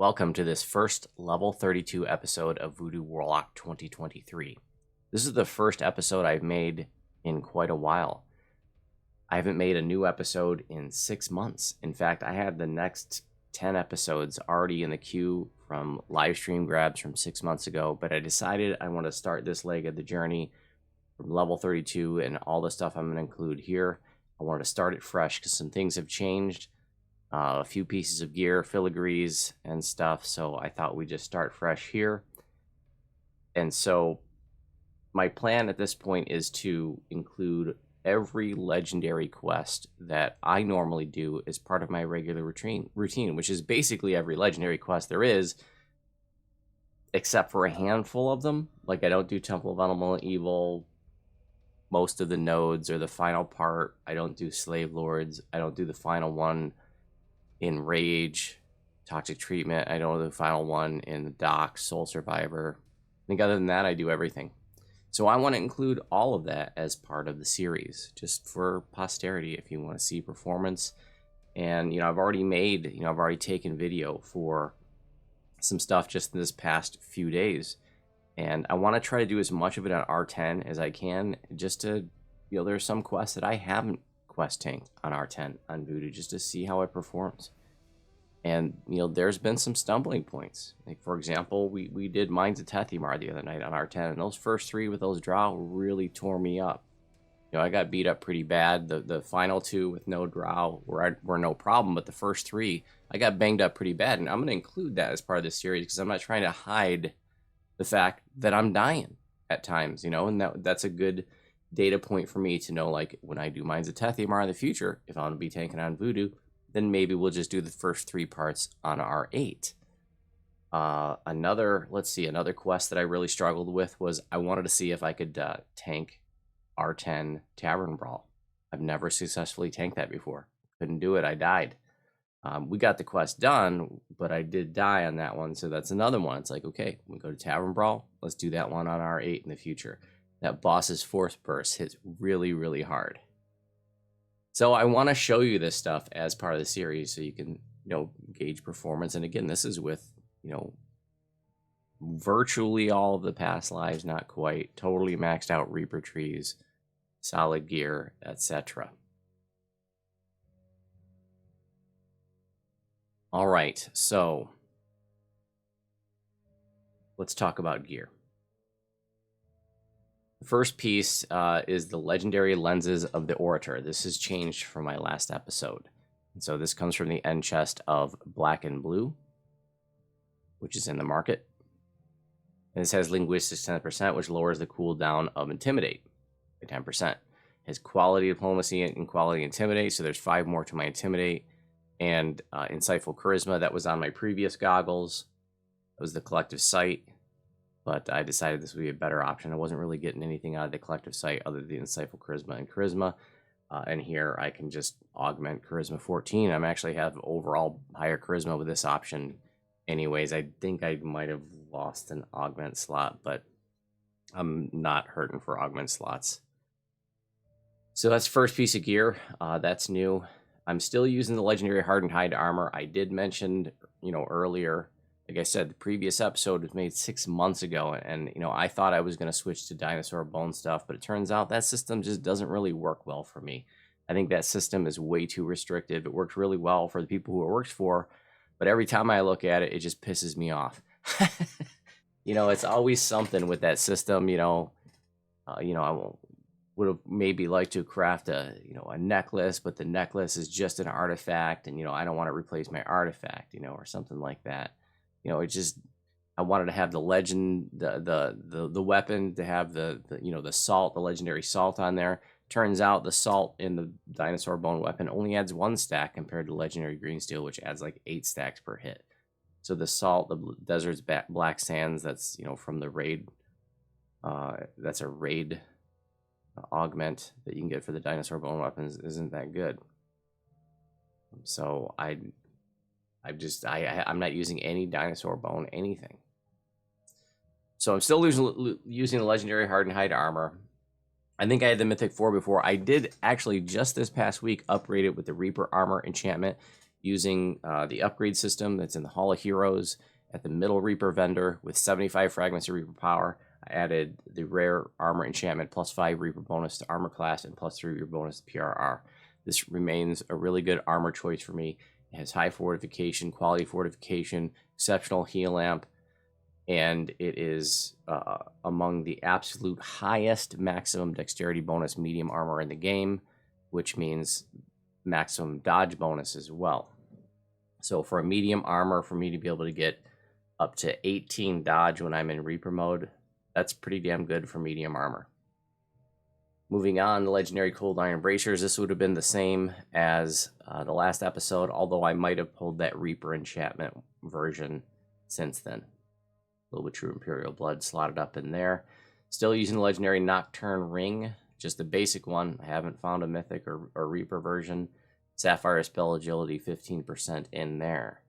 Welcome to this first level 32 episode of Voodu Warlock 2023. This is the first episode I've made in quite a while. I haven't made a new episode in 6 months. In fact, I had the next 10 episodes already in the queue from live stream grabs from 6 months ago, but I decided I want to start this leg of the journey from level 32 and all the stuff I'm going to include here. I wanted to start it fresh because some things have changed. A few pieces of gear, filigrees, and stuff. So I thought we'd just start fresh here. And so my plan at this point is to include every legendary quest that I normally do as part of my regular routine, which is basically every legendary quest there is, except for a handful of them. Like I don't do Temple of Elemental Evil, most of the nodes or the final part. I don't do Slave Lords. I don't do the final one in Rage, Toxic Treatment. I don't do the final one in the Dock, Soul Survivor. I think other than that, I do everything. So I want to include all of that as part of the series, just for posterity if you want to see performance. And, I've already taken video for some stuff just in this past few days. And I want to try to do as much of it on R10 as I can, just to, there's some quests that I haven't quest tanked on R10 on Voodu just to see how it performs. And there's been some stumbling points. Like for example, we did Mines of Tethymar the other night on R10, and those first three with those drow really tore me up. I got beat up pretty bad. The final two with no drow were no problem, but the first three I got banged up pretty bad, and I'm going to include that as part of this series because I'm not trying to hide the fact that I'm dying at times, and that's a good data point for me to know, like when I do Mines of Tethymar in the future, if I'm going to be tanking on Voodu, then maybe we'll just do the first three parts on R8. Another quest that I really struggled with was I wanted to see if I could tank R10 Tavern Brawl. I've never successfully tanked that before. Couldn't do it. I died. We got the quest done, but I did die on that one, so that's another one. It's like, okay, we go to Tavern Brawl. Let's do that one on R8 in the future. That boss's force burst hits really, really hard. So I want to show you this stuff as part of the series so you can, gauge performance. And again, this is with, virtually all of the past lives, not quite, totally maxed out Reaper trees, solid gear, etc. All right, so let's talk about gear. The first piece is the legendary lenses of the Orator. This has changed from my last episode. And so this comes from the end chest of Black and Blue, which is in the market. And this has Linguistics 10%, which lowers the cooldown of Intimidate by 10%. It has Quality Diplomacy and Quality Intimidate, so there's 5 more to my Intimidate. And Insightful Charisma, that was on my previous goggles. That was the Collective Sight. But I decided this would be a better option. I wasn't really getting anything out of the Collective Sight other than Insightful Charisma and Charisma. And here I can just augment Charisma 14. I'm actually have overall higher Charisma with this option. Anyways, I think I might have lost an augment slot, but I'm not hurting for augment slots. So that's first piece of gear. That's new. I'm still using the legendary Hardened Hide armor. I did mention, earlier, like I said, the previous episode was made 6 months ago, and I thought I was going to switch to dinosaur bone stuff, but it turns out that system just doesn't really work well for me. I think that system is way too restrictive. It works really well for the people who it works for, but every time I look at it, it just pisses me off. It's always something with that system. I would have maybe liked to craft a necklace, but the necklace is just an artifact, and I don't want to replace my artifact, or something like that. I wanted to have the legend, the weapon, to have the salt, the legendary salt on there. Turns out the salt in the dinosaur bone weapon only adds 1 stack compared to legendary green steel, which adds like 8 stacks per hit. So the salt, the desert's black sands, that's from the raid. That's a raid augment that you can get for the dinosaur bone weapons, isn't that good. So I'm not using any dinosaur bone anything. So I'm still using the legendary Hardened Hide armor. I think I had the Mythic 4 before. I did actually just this past week upgrade it with the Reaper armor enchantment. using the upgrade system that's in the Hall of Heroes at the middle Reaper vendor with 75 fragments of Reaper power. I added the rare armor enchantment +5 Reaper bonus to armor class and +3 Reaper bonus to PRR. This remains a really good armor choice for me. It has high fortification, quality fortification, exceptional heal amp, and it is among the absolute highest maximum dexterity bonus medium armor in the game, which means maximum dodge bonus as well. So for a medium armor, for me to be able to get up to 18 dodge when I'm in Reaper mode, that's pretty damn good for medium armor. Moving on, the legendary Cold Iron Bracers. This would have been the same as the last episode, although I might have pulled that Reaper enchantment version since then. A little bit True Imperial Blood slotted up in there. Still using the legendary Nocturne Ring, just the basic one. I haven't found a Mythic or Reaper version. Sapphire Spell Agility 15% in there.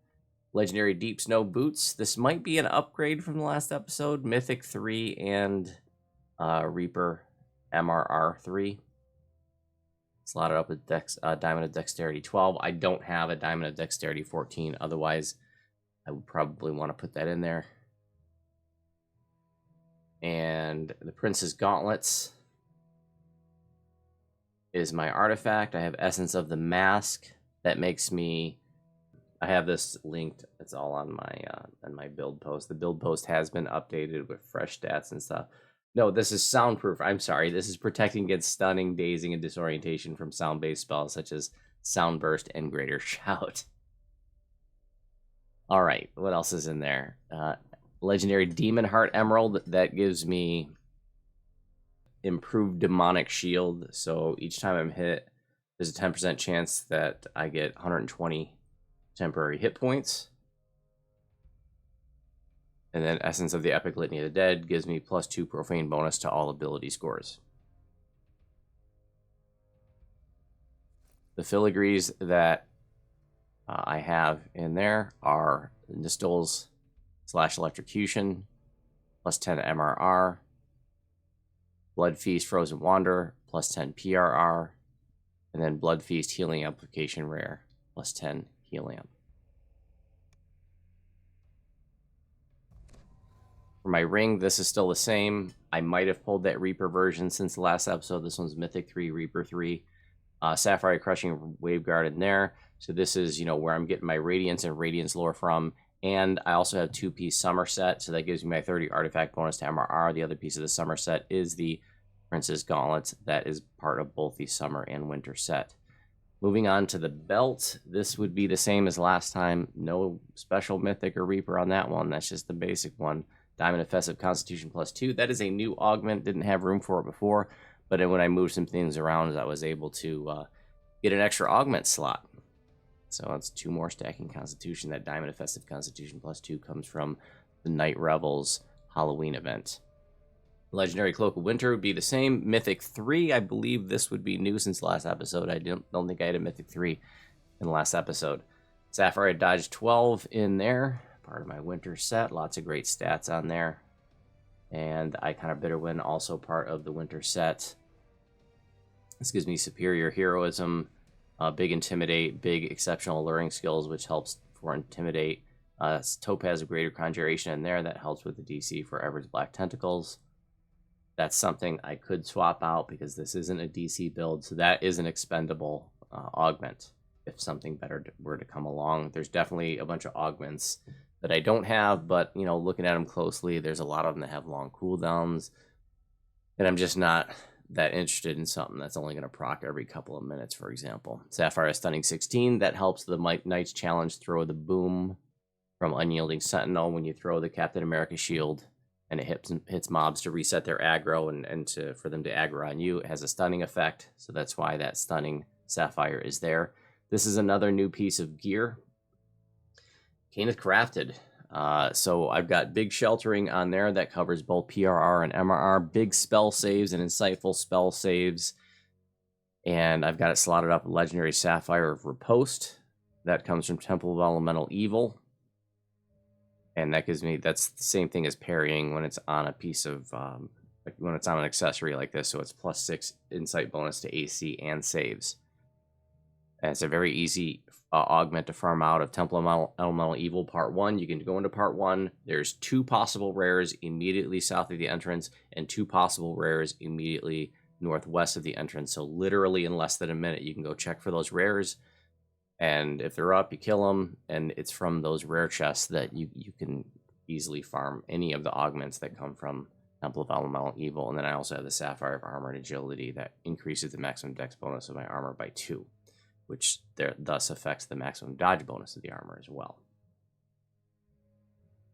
Legendary Deep Snow Boots. This might be an upgrade from the last episode. Mythic 3 and Reaper MRR 3. Slotted up with Diamond of Dexterity 12. I don't have a Diamond of Dexterity 14. Otherwise, I would probably want to put that in there. And the Prince's Gauntlets is my artifact. I have Essence of the Mask. That makes me... I have this linked. It's all on my build post. The build post has been updated with fresh stats and stuff. No, this is soundproof. I'm sorry. This is protecting against stunning, dazing, and disorientation from sound-based spells such as Sound Burst and Greater Shout. All right, what else is in there? Legendary Demon Heart Emerald. That gives me improved demonic shield. So each time I'm hit, there's a 10% chance that I get 120 temporary hit points. And then Essence of the Epic Litany of the Dead gives me +2 profane bonus to all ability scores. The filigrees that I have in there are Nistol's / Electrocution, +10 MRR, Blood Feast Frozen Wanderer, +10 PRR, and then Blood Feast Healing Amplification Rare, +10 Heal Amp. For my ring, this is still the same. I might have pulled that Reaper version since the last episode. This one's Mythic 3, Reaper 3. Sapphire Crushing Waveguard in there. So this is, where I'm getting my Radiance and Radiance lore from. And I also have 2-piece Summer Set, so that gives me my 30 artifact bonus to MRR. The other piece of the Summer Set is the Prince's Gauntlets. That is part of both the Summer and Winter set. Moving on to the belt, this would be the same as last time. No special Mythic or Reaper on that one. That's just the basic one. Diamond of Festive Constitution +2. That is a new augment. Didn't have room for it before, but then when I moved some things around, I was able to get an extra augment slot. So it's 2 more stacking Constitution. That Diamond of Festive Constitution +2 comes from the Night Revels Halloween event. Legendary Cloak of Winter would be the same. Mythic 3, I believe this would be new since the last episode. I don't think I had a Mythic 3 in the last episode. Sapphire Dodge 12 in there. Part of my winter set. Lots of great stats on there. And Icon of Bitterwind, also part of the winter set. This gives me superior heroism, big intimidate, big exceptional alluring skills, which helps for intimidate. Topaz of Greater Conjuration in there. That helps with the DC for Ever's Black Tentacles. That's something I could swap out because this isn't a DC build. So that is an expendable augment if something better were to come along. There's definitely a bunch of augments that I don't have, but looking at them closely, there's a lot of them that have long cooldowns, and I'm just not that interested in something that's only going to proc every couple of minutes, for example. Sapphire Stunning 16, that helps the Knight's Challenge throw the boom from Unyielding Sentinel when you throw the Captain America shield, and it hits mobs to reset their aggro and for them to aggro on you. It has a stunning effect, so that's why that stunning Sapphire is there. This is another new piece of gear. Caneth Crafted. So I've got big sheltering on there that covers both PRR and MRR, big spell saves and insightful spell saves. And I've got it slotted up with Legendary Sapphire of Riposte. That comes from Temple of Elemental Evil. And that gives me, that's the same thing as parrying when it's on a piece of, when it's on an accessory like this. So it's +6 insight bonus to AC and saves. And it's a very easy augment to farm out of Temple of Elemental Evil Part 1. You can go into Part 1. There's 2 possible rares immediately south of the entrance and 2 possible rares immediately northwest of the entrance. So literally in less than a minute, you can go check for those rares. And if they're up, you kill them. And it's from those rare chests that you can easily farm any of the augments that come from Temple of Elemental Evil. And then I also have the Sapphire of Armor and Agility that increases the maximum dex bonus of my armor by 2. Which thus affects the maximum dodge bonus of the armor as well.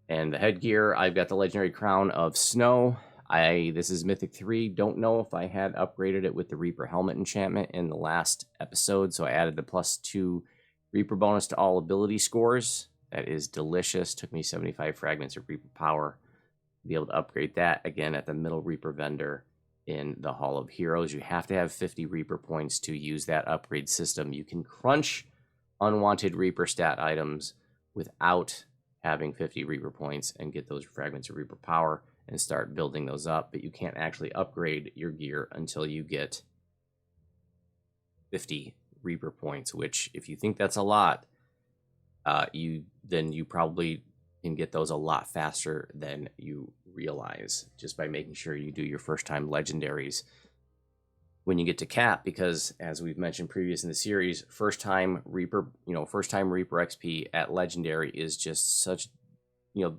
And the headgear, I've got the Legendary Crown of Snow. This is Mythic 3. Don't know if I had upgraded it with the Reaper Helmet enchantment in the last episode, so I added the +2 Reaper bonus to all ability scores. That is delicious. Took me 75 fragments of Reaper power to be able to upgrade that again at the middle Reaper vendor in the Hall of Heroes. You have to have 50 Reaper points to use that upgrade system. You can crunch unwanted Reaper stat items without having 50 Reaper points and get those fragments of Reaper power and start building those up, but you can't actually upgrade your gear until you get 50 Reaper points, which if you think that's a lot, you probably can get those a lot faster than you realize just by making sure you do your first time legendaries when you get to cap, because as we've mentioned previous in the series, first time Reaper XP at legendary is just such, the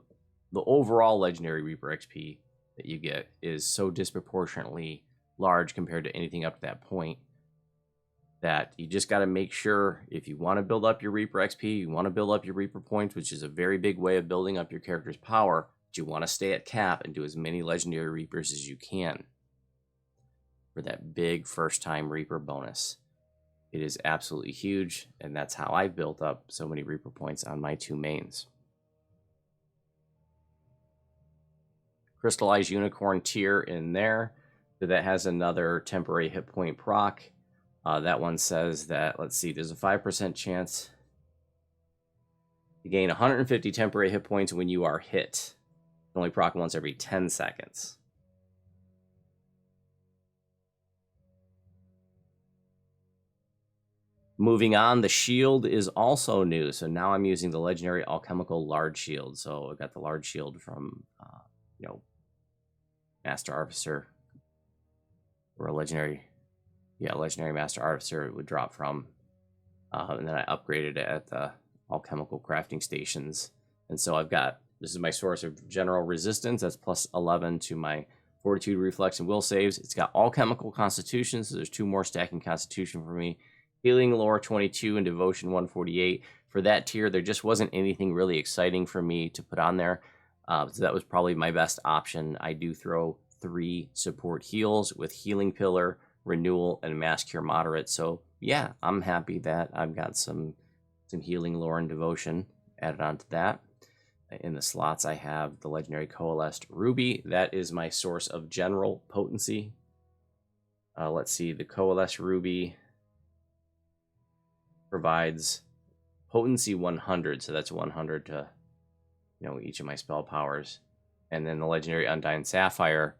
overall legendary Reaper XP that you get is so disproportionately large compared to anything up to that point that you just got to make sure if you want to build up your Reaper XP, you want to build up your Reaper points, which is a very big way of building up your character's power, but you want to stay at cap and do as many legendary Reapers as you can for that big first time Reaper bonus. It is absolutely huge, and that's how I've built up so many Reaper points on my 2 mains. Crystallized Unicorn tier in there, that has another temporary hit point proc. That one says that, let's see, there's a 5% chance to gain 150 temporary hit points when you are hit. Only proc once every 10 seconds. Moving on, the shield is also new. So now I'm using the legendary alchemical large shield. So I got the large shield from, Master Artificer, or a legendary Master Artificer it would drop from. And then I upgraded it at the alchemical crafting stations. And so this is my source of general resistance. That's +11 to my Fortitude, Reflex, and Will saves. It's got alchemical constitution, so there's 2 more stacking constitution for me. Healing lore 22 and devotion 148. For that tier, there just wasn't anything really exciting for me to put on there. So that was probably my best option. I do throw 3 support heals with Healing Pillar, Renewal, and Mass Cure Moderate. So yeah, I'm happy that I've got some healing lore and devotion added onto that. In the slots, I have the legendary Coalesced Ruby. That is my source of general potency. Let's see, the Coalesced Ruby provides potency 100, so that's 100 to each of my spell powers. And then the legendary Undying Sapphire,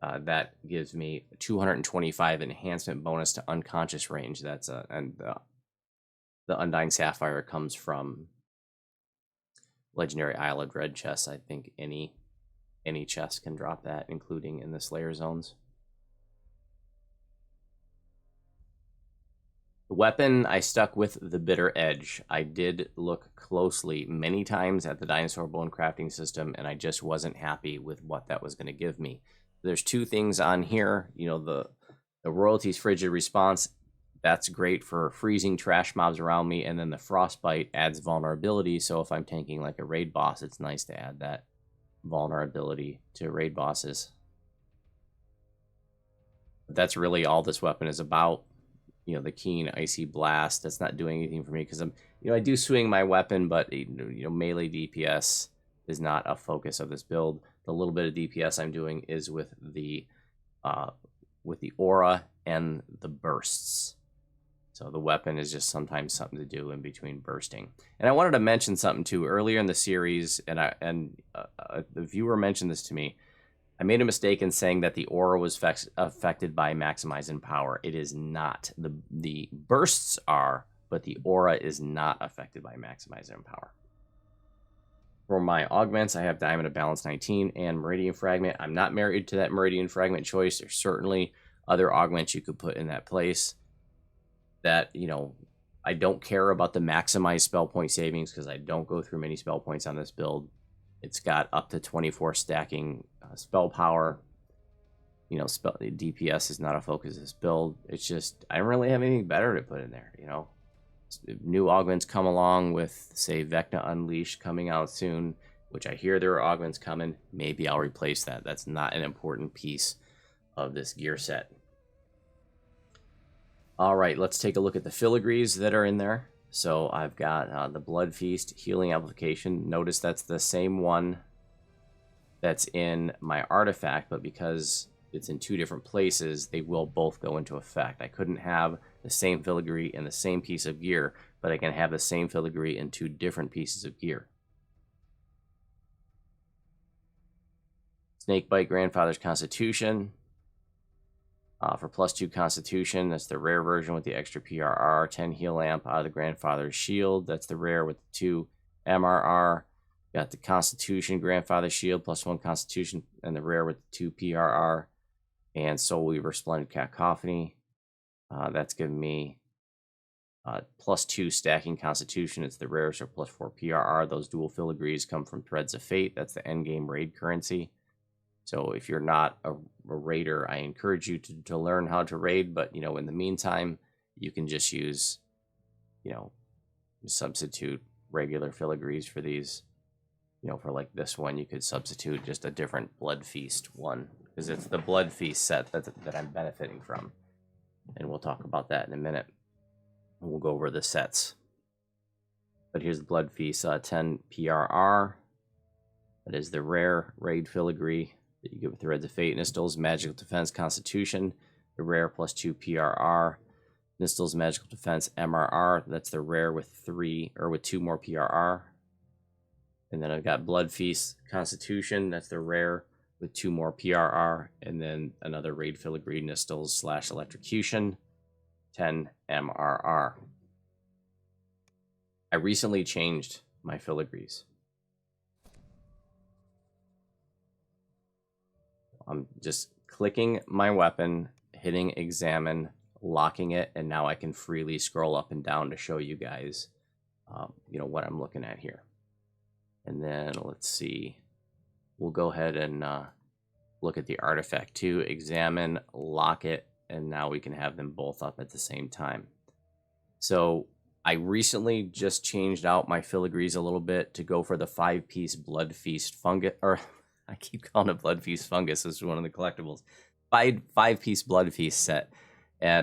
that gives me 225 enhancement bonus to unconscious range. That's and the Undying Sapphire comes from legendary Isle of Dread chests. I think any chest can drop that, including in the Slayer zones. The weapon, I stuck with the Bitter Edge. I did look closely many times at the Dinosaur Bone crafting system, and I just wasn't happy with what that was going to give me. There's 2 things on here. The Royalty's Frigid Response, that's great for freezing trash mobs around me, and then the Frostbite adds vulnerability, so if I'm tanking like a raid boss, it's nice to add that vulnerability to raid bosses. But that's really all this weapon is about. The Keen Icy Blast, that's not doing anything for me because I do swing my weapon, but melee DPS is not a focus of this build. The little bit of DPS I'm doing is with the aura and the bursts. So the weapon is just sometimes something to do in between bursting. And I wanted to mention something too earlier in the series, and the viewer mentioned this to me. I made a mistake in saying that the aura was affected by maximizing power. It is not. The bursts are but the aura is not affected by maximizing power. For my augments, I have Diamond of Balance 19 and Meridian Fragment. I'm not married to that Meridian Fragment choice. There's certainly other augments you could put in that place that, you know, I don't care about the maximized spell point savings because I don't go through many spell points on this build. It's got up to 24 stacking spell power. You know, DPS is not a focus of this build. It's just, I don't really have anything better to put in there, you know. If new augments come along with, say, Vecna Unleashed coming out soon, which I hear there are augments coming, maybe I'll replace that. That's not an important piece of this gear set. All right, let's take a look at the filigrees that are in there. So I've got the Blood Feast healing application. Notice that's the same one that's in my artifact, but because it's in two different places, they will both go into effect. I couldn't have the same filigree in the same piece of gear, but I can have the same filigree in two different pieces of gear. Snakebite Grandfather's Constitution. For +2 Constitution, that's the rare version with the extra PRR. 10 heal amp out of the Grandfather's Shield. That's the rare with the 2 MRR. Got the Constitution Grandfather Shield, +1 Constitution, and the rare with the 2 PRR. And Soul Weaver Splendid Cacophony. That's giving me +2 stacking Constitution. It's the rare, so +4 PRR. Those dual filigrees come from Threads of Fate. That's the endgame raid currency. So if you're not a raider, I encourage you to learn how to raid. But, you know, in the meantime, you can just use, you know, substitute regular filigrees for these. You know, for like this one, you could substitute just a different Blood Feast one, because it's the Blood Feast set that I'm benefiting from. And we'll talk about that in a minute. We'll go over the sets. But here's the Blood Feast 10 PRR. That is the rare raid filigree that you get with Threads of Fate. Nistel's Magical Defense Constitution, the rare +2 PRR. Nistel's Magical Defense MRR, that's the rare with 2 more PRR. And then I've got Blood Feast Constitution, that's the rare with 2 more PRR. And then another raid filigree, Nistel's / Electrocution, 10 MRR. I recently changed my filigrees. I'm just clicking my weapon, hitting examine, locking it, and now I can freely scroll up and down to show you guys, you know, what I'm looking at here. And then let's see, we'll go ahead and look at the artifact too. Examine, lock it, and now we can have them both up at the same time. So I recently just changed out my filigrees a little bit to go for the 5-piece Blood Feast fungus, or I keep calling it Blood Feast fungus. This is one of the collectibles. 5-piece Blood Feast set,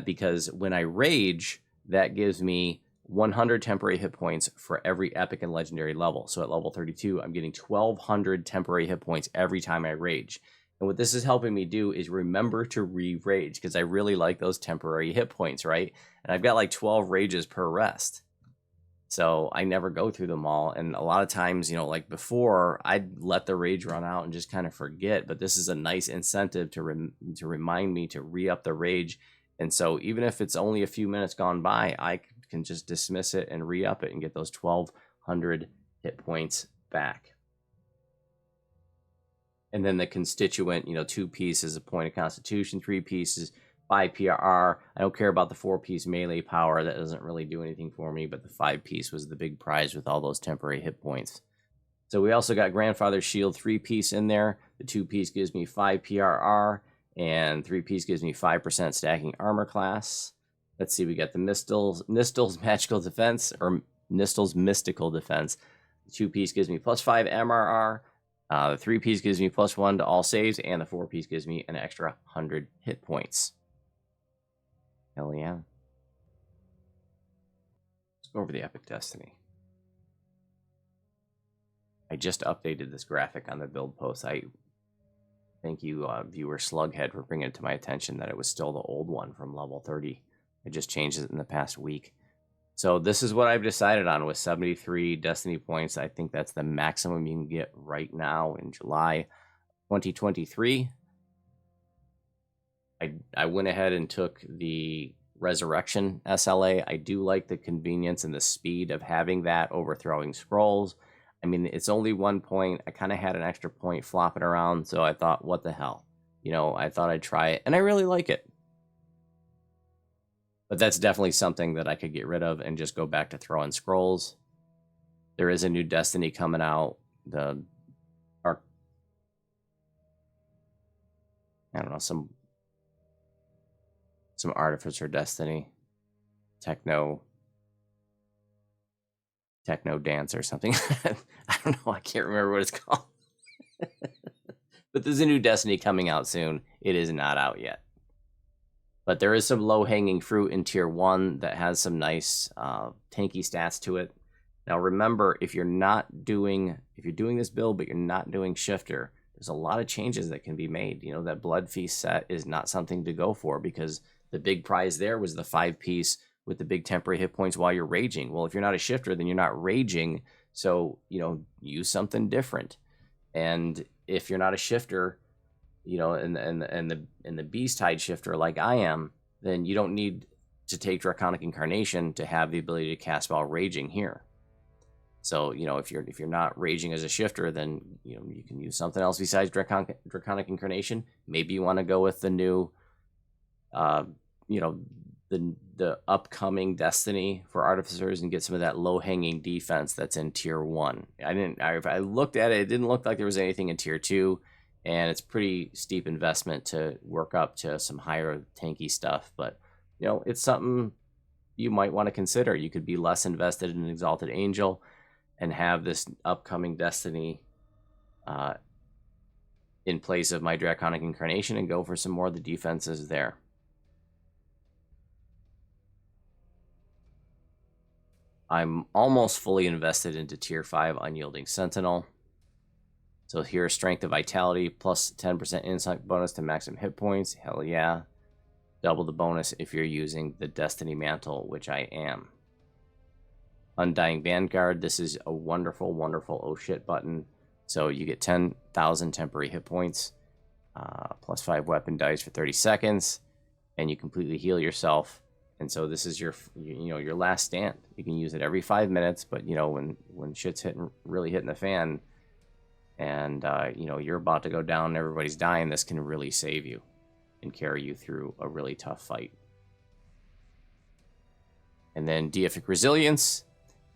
because when I rage, that gives me 100 temporary hit points for every epic and legendary level. So at level 32, I'm getting 1,200 temporary hit points every time I rage. And what this is helping me do is remember to re-rage, because I really like those temporary hit points, right? And I've got like 12 rages per rest. So I never go through them all. And a lot of times, you know, like before, I'd let the rage run out and just kind of forget. But this is a nice incentive to remind me to re-up the rage. And so even if it's only a few minutes gone by, I can just dismiss it and re-up it and get those 1,200 hit points back. And then the constituent, you know, 2 pieces, a point of Constitution, 3 pieces, 5 PRR. I don't care about the 4-piece melee power. That doesn't really do anything for me, but the 5-piece was the big prize with all those temporary hit points. So we also got Grandfather's Shield 3-piece in there. The 2-piece gives me 5 PRR, and 3-piece gives me 5% stacking armor class. Let's see, we got the Nistel's Magical Defense, or Nistel's Mystical Defense. The 2-piece gives me +5 MRR. The 3-piece gives me +1 to all saves, and the 4-piece gives me an extra 100 hit points. Hell yeah. Let's go over the Epic Destiny. I just updated this graphic on the build post. I thank you, viewer Slughead, for bringing it to my attention that it was still the old one from level 30. I just changed it in the past week. So this is what I've decided on with 73 Destiny points. I think that's the maximum you can get right now in July 2023. I went ahead and took the Resurrection SLA. I do like the convenience and the speed of having that overthrowing scrolls. I mean, it's only 1 point. I kind of had an extra point flopping around, so I thought, what the hell? You know, I thought I'd try it, and I really like it. But that's definitely something that I could get rid of and just go back to throwing scrolls. There is a new Destiny coming out. I don't know, some Artificer Destiny, techno dance or something. I don't know. I can't remember what it's called. But there's a new Destiny coming out soon. It is not out yet. But there is some low-hanging fruit in Tier 1 that has some nice tanky stats to it. Now remember, if you're doing this build, but you're not doing Shifter, there's a lot of changes that can be made. You know, that Blood Feast set is not something to go for because the big prize there was the 5-piece with the big temporary hit points while you're raging. Well, if you're not a Shifter, then you're not raging. So, you know, use something different. And if you're not a Shifter, you know, and the Beast-Tide Shifter like I am, then you don't need to take Draconic Incarnation to have the ability to cast while raging here. So, you know, if you're not raging as a Shifter, then, you know, you can use something else besides Draconic Incarnation. Maybe you want to go with the new, you know, the upcoming Destiny for Artificers and get some of that low-hanging defense that's in Tier 1. I looked at it, it didn't look like there was anything in Tier 2, and it's pretty steep investment to work up to some higher tanky stuff. But, you know, it's something you might want to consider. You could be less invested in Exalted Angel and have this upcoming Destiny in place of my Draconic Incarnation and go for some more of the defenses there. I'm almost fully invested into Tier 5 Unyielding Sentinel. So here, Strength of Vitality, plus 10% insight bonus to maximum hit points. Hell yeah. Double the bonus if you're using the Destiny Mantle, which I am. Undying Vanguard, this is a wonderful, wonderful oh shit button. So you get 10,000 temporary hit points, plus 5 weapon dice for 30 seconds, and you completely heal yourself. And so this is your last stand. You can use it every 5 minutes, but you know, when shit's really hitting the fan, and you know, you're about to go down and everybody's dying, this can really save you and carry you through a really tough fight. And then Deific Resilience.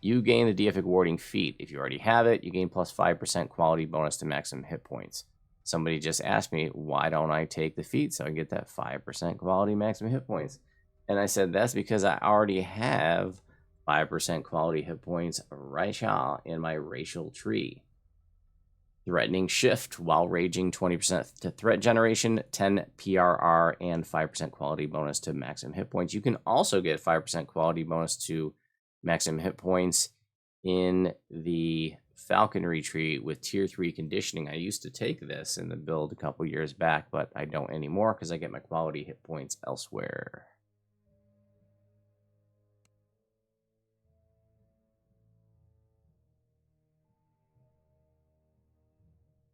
You gain the Deific Warding feat. If you already have it, you gain plus 5% quality bonus to maximum hit points. Somebody just asked me, why don't I take the feat so I get that 5% quality maximum hit points? And I said, that's because I already have 5% quality hit points right now in my racial tree. Threatening Shift while raging, 20% to threat generation, 10 PRR, and 5% quality bonus to maximum hit points. You can also get 5% quality bonus to maximum hit points in the Falconry tree with Tier 3 conditioning. I used to take this in the build a couple years back, but I don't anymore because I get my quality hit points elsewhere.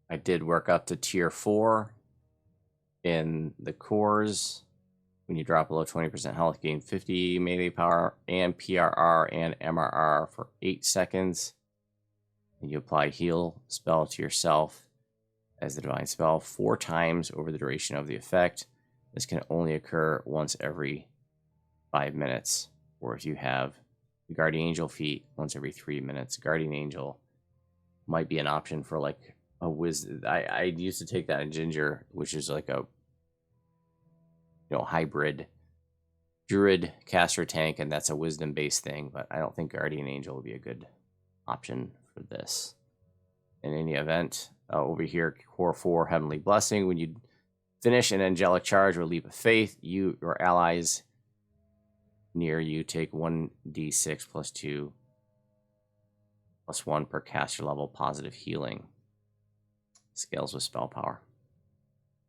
I did work up to Tier 4 in the cores. When you drop below 20% health, gain 50 melee power and PRR and MRR for 8 seconds. And you apply heal spell to yourself as the divine spell 4 times over the duration of the effect. This can only occur once every 5 minutes. Or if you have the Guardian Angel feat, once every 3 minutes. Guardian Angel might be an option for like a wisdom. I used to take that in Ginger, which is like a hybrid druid caster tank, and that's a wisdom based thing, but I don't think Guardian Angel would be a good option for this. In any event, over here, Core 4 Heavenly Blessing. When you finish an angelic charge or leap of faith, you or allies near you take 1d6 plus 2 plus 1 per caster level positive healing. Scales with spell power.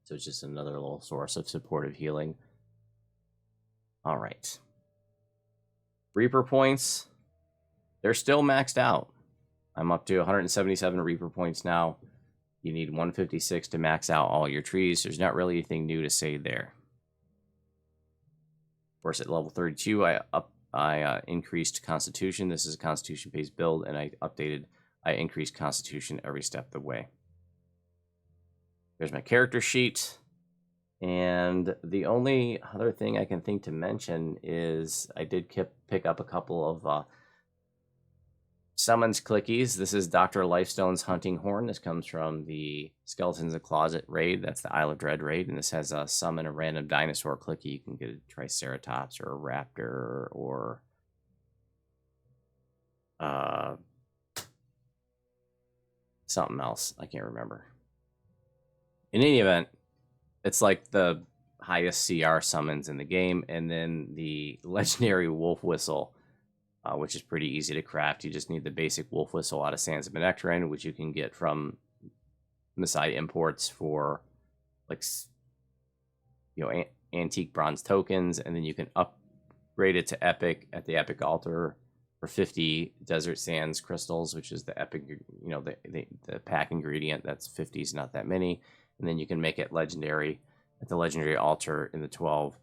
So it's just another little source of supportive healing. All right. Reaper points. They're still maxed out. I'm up to 177 Reaper points now. You need 156 to max out all your trees. There's not really anything new to say there. course, at level 32, I increased Constitution. This is a Constitution-based build, and I increased Constitution every step of the way. There's my character sheet. And the only other thing I can think to mention is I did pick up a couple of summons clickies. This is Dr. Lifestone's Hunting Horn. This comes from the Skeletons in the Closet raid. That's the Isle of Dread raid. And this has a summon a random dinosaur clicky. You can get a Triceratops or a Raptor or something else. I can't remember. In any event, it's like the highest CR summons in the game. And then the legendary Wolf Whistle, which is pretty easy to craft. You just need the basic Wolf Whistle out of Sands of Nectarine, which you can get from Masai imports for, like, you know, antique bronze tokens. And then you can upgrade it to Epic at the Epic altar for 50 Desert Sands crystals, which is the Epic, you know, the pack ingredient. That's 50 is not that many. And then you can make it legendary at the legendary altar in the 12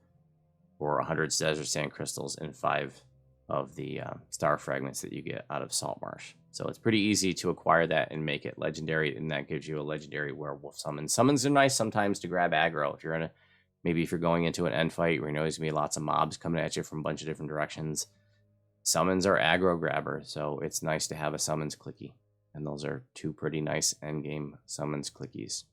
for 100 Desert Sand crystals and 5 of the star fragments that you get out of Saltmarsh. So it's pretty easy to acquire that and make it legendary, and that gives you a legendary werewolf summon. Summons are nice sometimes to grab aggro. If you're maybe if you're going into an end fight where you know there's gonna be lots of mobs coming at you from a bunch of different directions, summons are aggro grabber, so it's nice to have a summons clicky. And those are 2 pretty nice endgame summons clickies.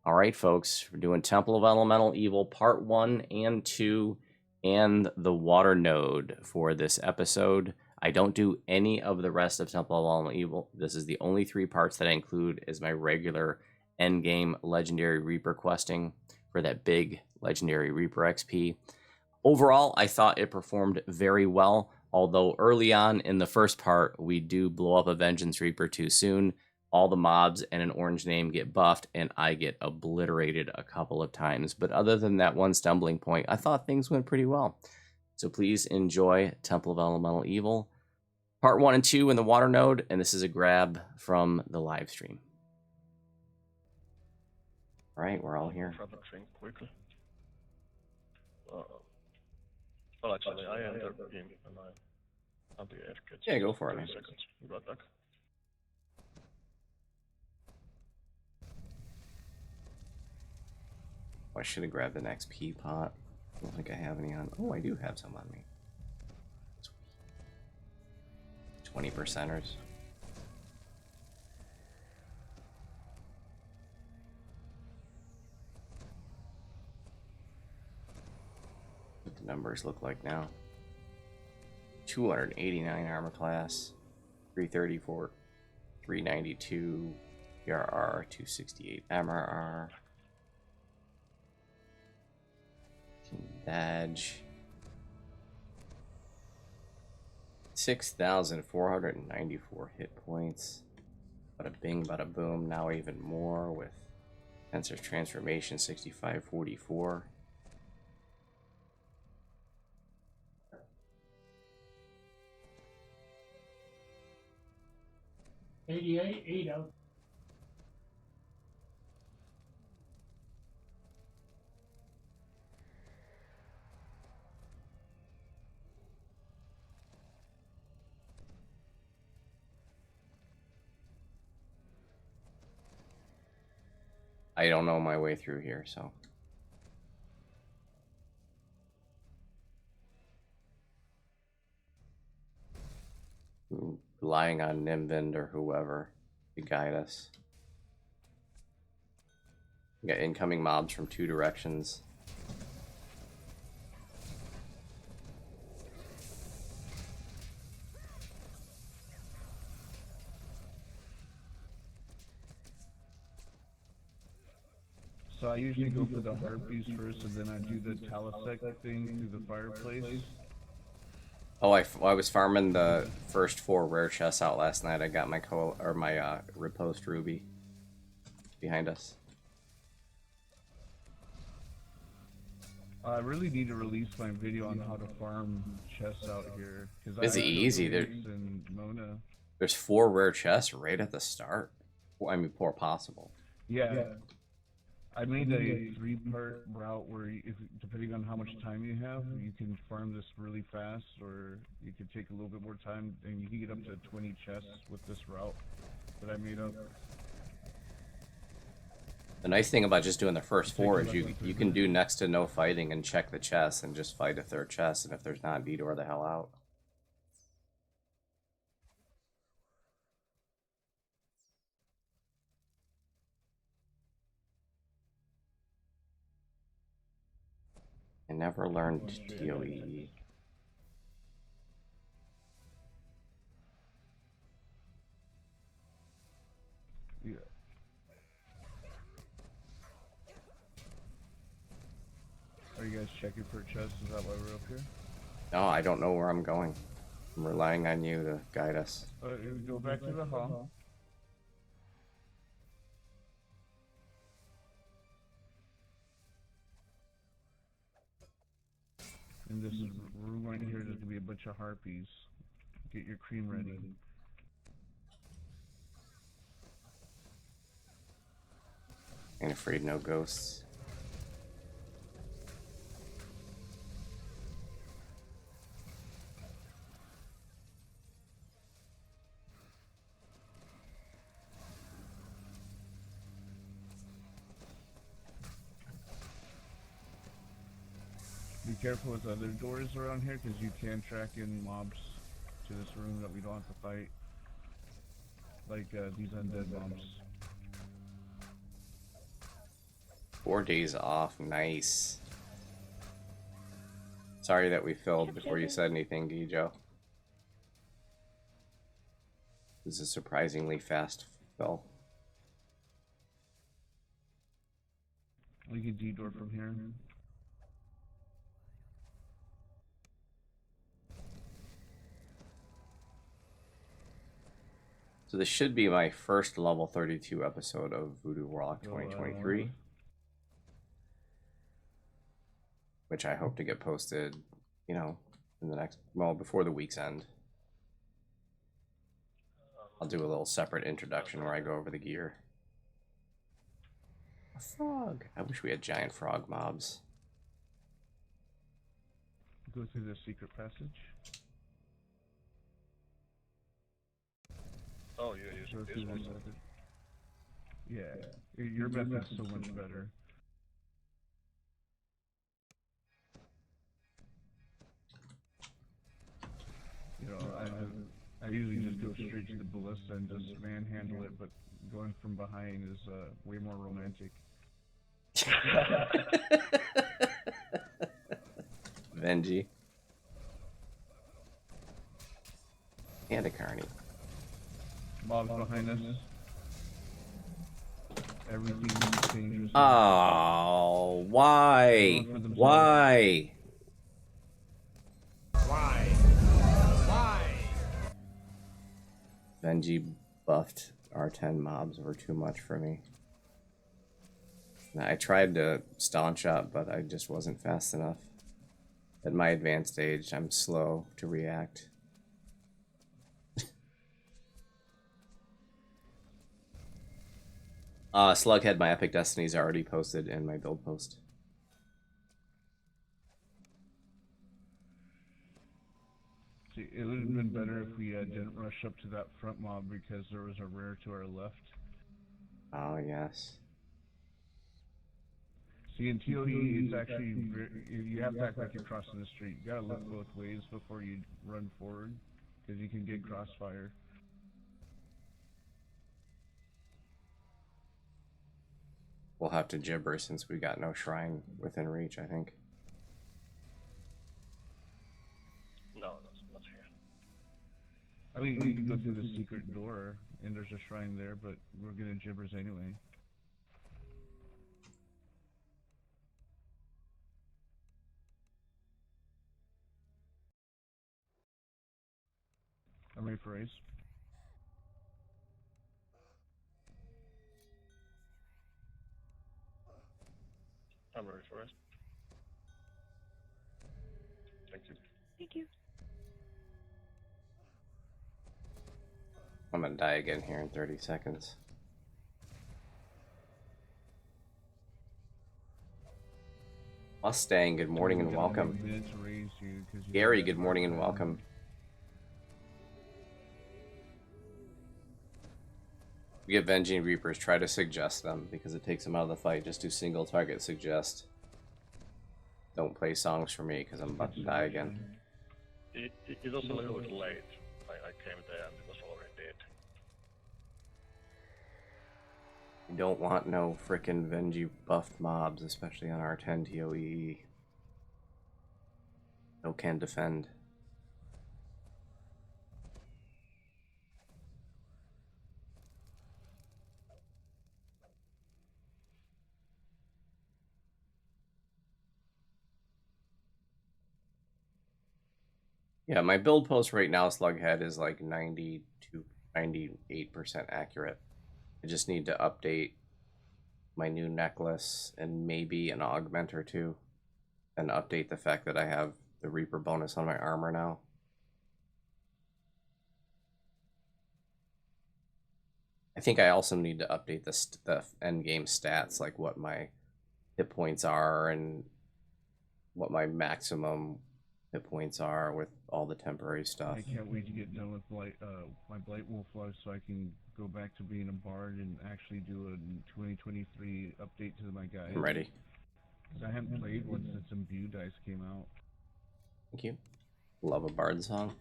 All right, folks, we're doing Temple of Elemental Evil Part 1 and 2 and the Water Node for this episode. I don't do any of the rest of Temple of Elemental Evil. This is the only 3 parts that I include as my regular endgame Legendary Reaper questing for that big Legendary Reaper XP. Overall, I thought it performed very well, although early on in the first part, we do blow up a Vengeance Reaper too soon. All the mobs and an orange name get buffed, and I get obliterated a couple of times. But other than that one stumbling point, I thought things went pretty well. So please enjoy Temple of Elemental Evil, Part 1 and 2 in the Water Node, and this is a grab from the live stream. All right, we're all here. Quickly. Well, actually, I enter the game and I'll be AFK. Yeah, go for it, man. Seconds. You got back. I should have grabbed an XP pot. I don't think I have any on. Oh, I do have some on me. 20%ers. What the numbers look like now. 289 armor class, 334, 392 PRR, 268 MRR. Badge 6,494 hit points. Bada bing, bada boom. Now even more with Spencer's transformation 6544. $88 out. I don't know my way through here, so. Relying on Nimvind or whoever to guide us. We got incoming mobs from 2 directions. So I usually go for the harpies first, and then I do the Talisek thing through the fireplace. Oh, I was farming the first 4 rare chests out last night. I got my riposte ruby behind us. I really need to release my video on how to farm chests out here. It's easy. There's 4 rare chests right at the start. I mean, 4 possible. Yeah. I made a 3-part route where, if depending on how much time you have, you can farm this really fast, or you could take a little bit more time, and you can get up to 20 chests with this route that I made up. The nice thing about just doing the first 4 is you Take can do next to no fighting and check the chest and just fight a 3rd chest, and if there's not, detour the hell out. I never learned TOEE. Yeah. Are you guys checking for chests? Is that why we're up here? No, I don't know where I'm going. I'm relying on you to guide us. Go back to the hall. In this room right here, there's gonna be a bunch of harpies. Get your cream ready. Ain't afraid no ghosts. Be careful with other doors around here, because you can track in mobs to this room that we don't have to fight. Like these undead mobs. 4 days off, nice. Sorry that we filled before you said anything, Gijo. This is a surprisingly fast fill. We can detour from here. So this should be my first level 32 episode of Voodu Warlock 2023. Which I hope to get posted, you know, in the next, well, before the week's end. I'll do a little separate introduction where I go over the gear. A frog. I wish we had giant frog mobs. Go through the secret passage. Oh, you're using Go this through one. this method. Yeah, your method's so much better. You know, I usually just go straight to the ballista and just manhandle it, but going from behind is way more romantic. Benji. And a carny. Mobs behind us. Everything's dangerous. Oh, why? Why? Benji buffed R10 mobs were too much for me. I tried to staunch up, but I just wasn't fast enough. At my advanced age, I'm slow to react. Slug had my epic destinies already posted in my build post. See, it would have been better if we didn't rush up to that front mob because there was a rare to our left. Oh, yes. See, in TOE, it's actually, you have to act like you're crossing the street. You gotta look both ways before you run forward, because you can get crossfire. We'll have to gibber since we got no shrine within reach, I think. No, that's not here. I mean, you can go through the secret door, and there's a shrine there, but we're gonna gibbers anyway. I'm ready for race. I'm ready for it. Thank you. Thank you. I'm gonna die again here in 30 seconds. Mustang, good morning and welcome. Gary, good morning and welcome. We get Venging Reapers, try to suggest them because it takes them out of the fight. Just do single target suggest. Don't play songs for me because I'm about to die again. It was a little bit late. I came there and it was already dead. You don't want no frickin' Venji buffed mobs, especially on R10 TOE. No can defend. Yeah, my build post right now, Slughead, is like 92, 98% accurate. I just need to update my new necklace and maybe an augment or two. And update the fact that I have the Reaper bonus on my armor now. I think I also need to update the end game stats, like what my hit points are and what my maximum hit points are with all the temporary stuff. I can't wait to get done with my Blight Wolf life so I can go back to being a bard and actually do a 2023 update to my guys. I'm ready. Because I haven't played one since Imbue Dice came out. Thank you. Love a bard song.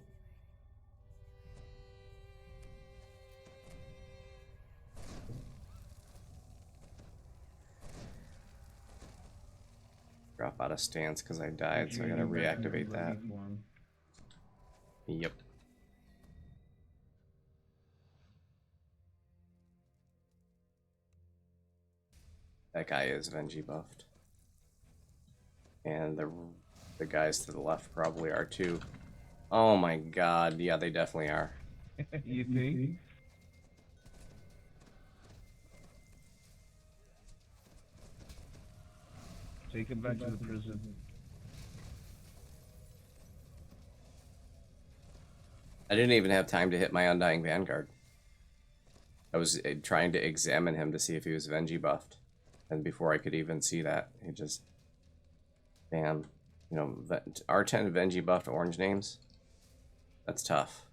Drop out of stance because I died, so I gotta reactivate that. Yep. That guy is Venji buffed. And the guys to the left probably are too. Oh my god, yeah, they definitely are. You think? Take him back to the prison. I didn't even have time to hit my Undying Vanguard. I was trying to examine him to see if he was Venji buffed. And before I could even see that, he just... Damn. You know, R10 Venji buffed orange names? That's tough.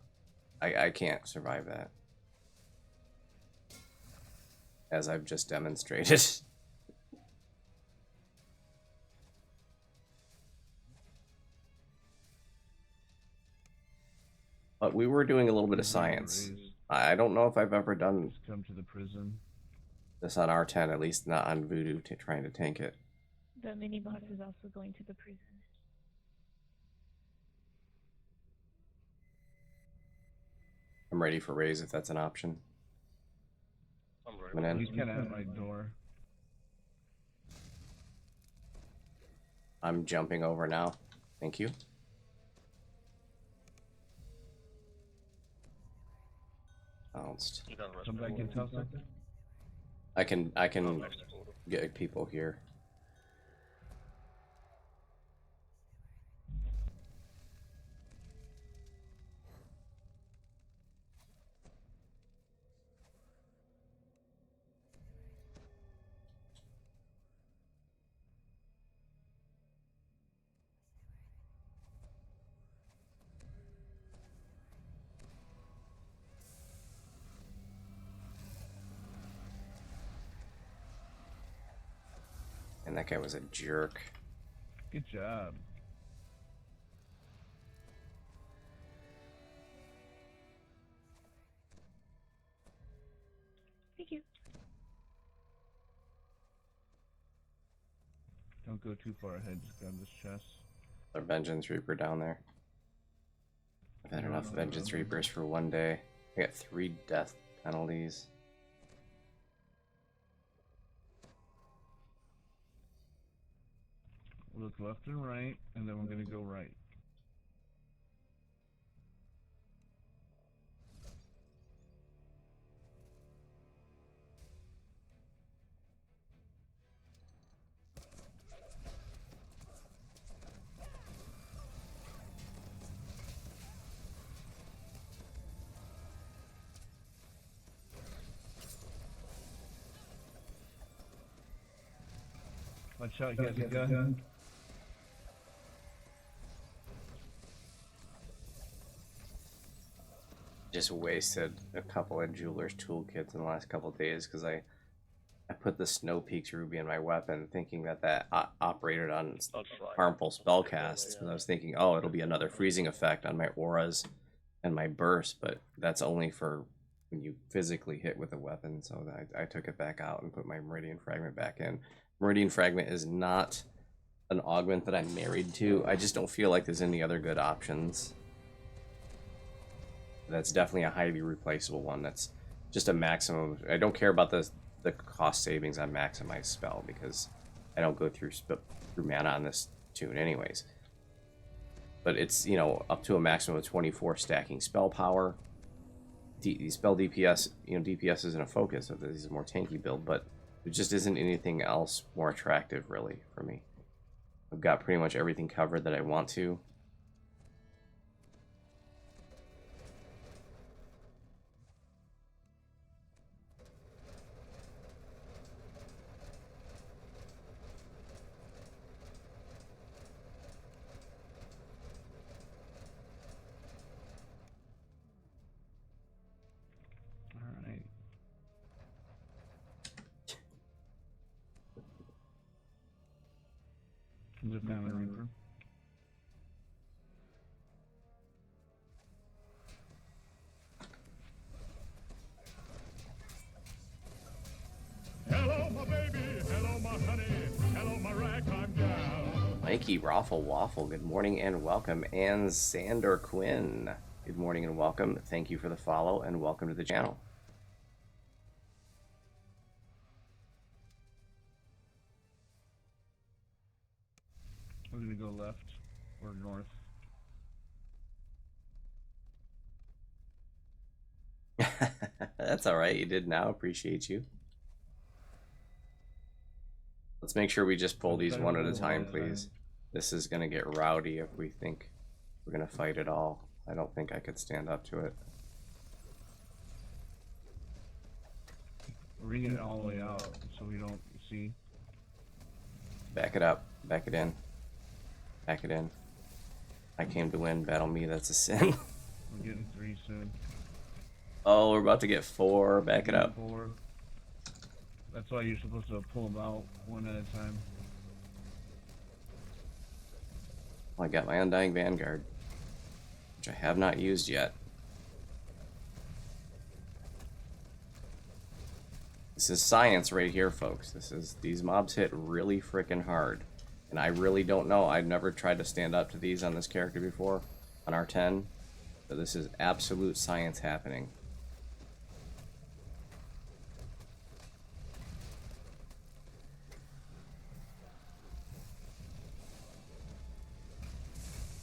I can't survive that. As I've just demonstrated. But we were doing a little bit of science. I don't know if I've ever done Come to the prison. this on R10, at least not on Voodoo, trying to tank it. The mini boss is also going to the prison. I'm ready for raise if that's an option. I'm ready. Coming in. He's kind of at my door. I'm jumping over now. Thank you. Bounced. You got Come back in, Tulsa. I can get people here. And that guy was a jerk. Good job. Thank you. Don't go too far ahead. Just grab this chest. Our Vengeance Reaper down there. I've had enough Vengeance Reapers for one day. I got 3 death penalties. Look left and right, and then we're gonna go right. Watch out, he has a gun. Just wasted a couple of jeweler's toolkits in the last couple of days because I put the Snow Peaks Ruby in my weapon thinking that operated on That's right. harmful spell casts, because I was thinking, oh, it'll be another freezing effect on my auras and my burst, but that's only for when you physically hit with a weapon, so I took it back out and put my Meridian Fragment back in. Meridian Fragment is not an augment that I'm married to. I just don't feel like there's any other good options. That's definitely a highly replaceable one. That's just a maximum. I don't care about the cost savings on maximize spell because I don't go through mana on this tune anyways. But it's, you know, up to a maximum of 24 stacking spell power. Spell DPS, you know, DPS isn't a focus of this. Is a more tanky build, but there just isn't anything else more attractive really for me. I've got pretty much everything covered that I want to. Alright. The Family Reaper. Hello, my baby. Hello, my honey. Hello, my ragtime gal. Mikey Raffle Waffle, good morning and welcome. And Xander Quinn, good morning and welcome. Thank you for the follow and welcome to the channel. We're gonna go left or north. That's all right. You did now. Appreciate you. Let's make sure we just pull these one at a time, please. This is going to get rowdy if we think we're going to fight at all. I don't think I could stand up to it. Ring it all the way out so we don't see. Back it up. Back it in. Back it in. I came to win. Battle me. That's a sin. We're getting 3 soon. Oh, we're about to get 4. Back it up. 4. That's why you're supposed to pull them out one at a time. Well, I got my Undying Vanguard, which I have not used yet. This is science right here, folks. These mobs hit really freaking hard. And I really don't know. I've never tried to stand up to these on this character before, on R10. So this is absolute science happening.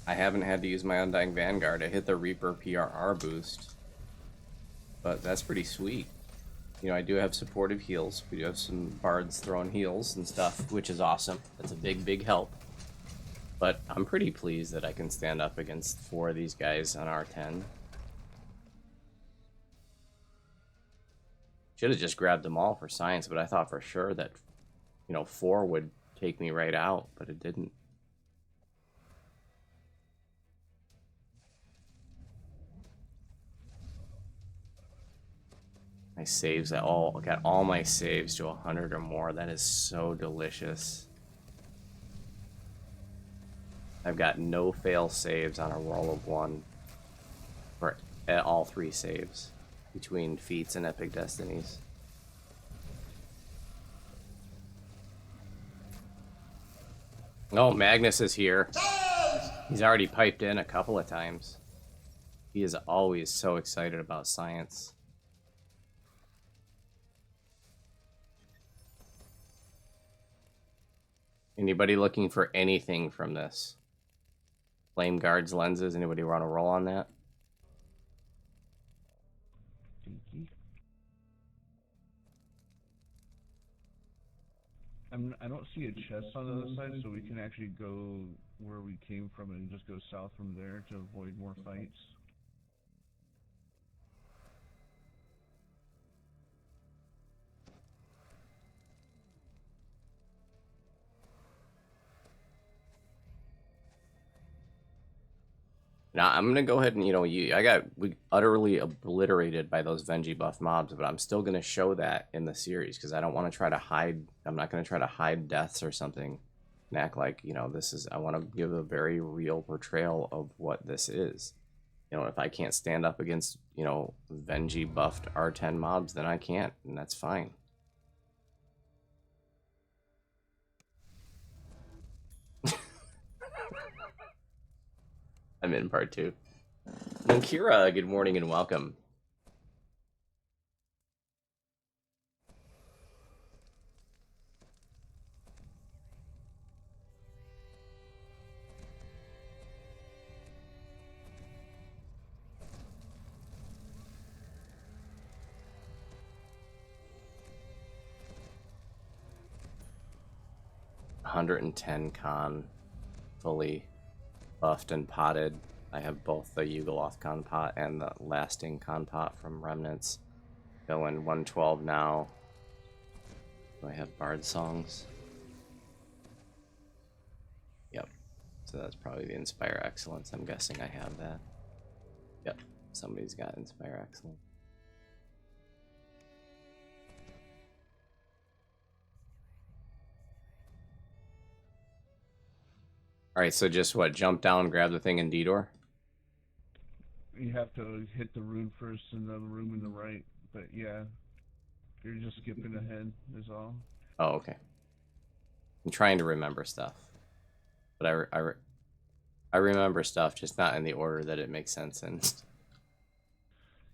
I haven't had to use my Undying Vanguard. I hit the Reaper PRR boost. But that's pretty sweet. You know, I do have supportive heals. We do have some bards throwing heals and stuff, which is awesome. That's a big, big help. But I'm pretty pleased that I can stand up against 4 of these guys on R10. Should have just grabbed them all for science, but I thought for sure that, you know, 4 would take me right out, but it didn't. My saves at all, got all my saves to 100 or more. That is so delicious. I've got no fail saves on a roll of 1 for all 3 saves between feats and epic destinies. Oh, Magnus is here. He's already piped in a couple of times. He is always so excited about science. Anybody looking for anything from this? Flame Guards lenses, anybody want to roll on that? Dinky. I don't see a chest on the other side, so we can actually go where we came from and just go south from there to avoid more fights. Now I'm gonna go ahead and I got utterly obliterated by those Venji buff mobs, but I'm still gonna show that in the series because I don't want to try to hide. I'm not gonna try to hide deaths or something and act like this is. I want to give a very real portrayal of what this is. If I can't stand up against Venji buffed R10 mobs, then I can't, and that's fine. I'm in part 2. And Kira, good morning and welcome. $110 con, fully buffed and potted. I have both the Yugoloth con pot and the lasting con pot from Remnants. Going 112 now. Do I have bard songs? Yep. So that's probably the Inspire Excellence. I'm guessing I have that. Yep. Somebody's got Inspire Excellence. Alright, so just what? Jump down, grab the thing in D-Door? You have to hit the rune first and then the room in the right. But yeah, you're just skipping ahead is all. Oh, okay. I'm trying to remember stuff. But I remember stuff, just not in the order that it makes sense in.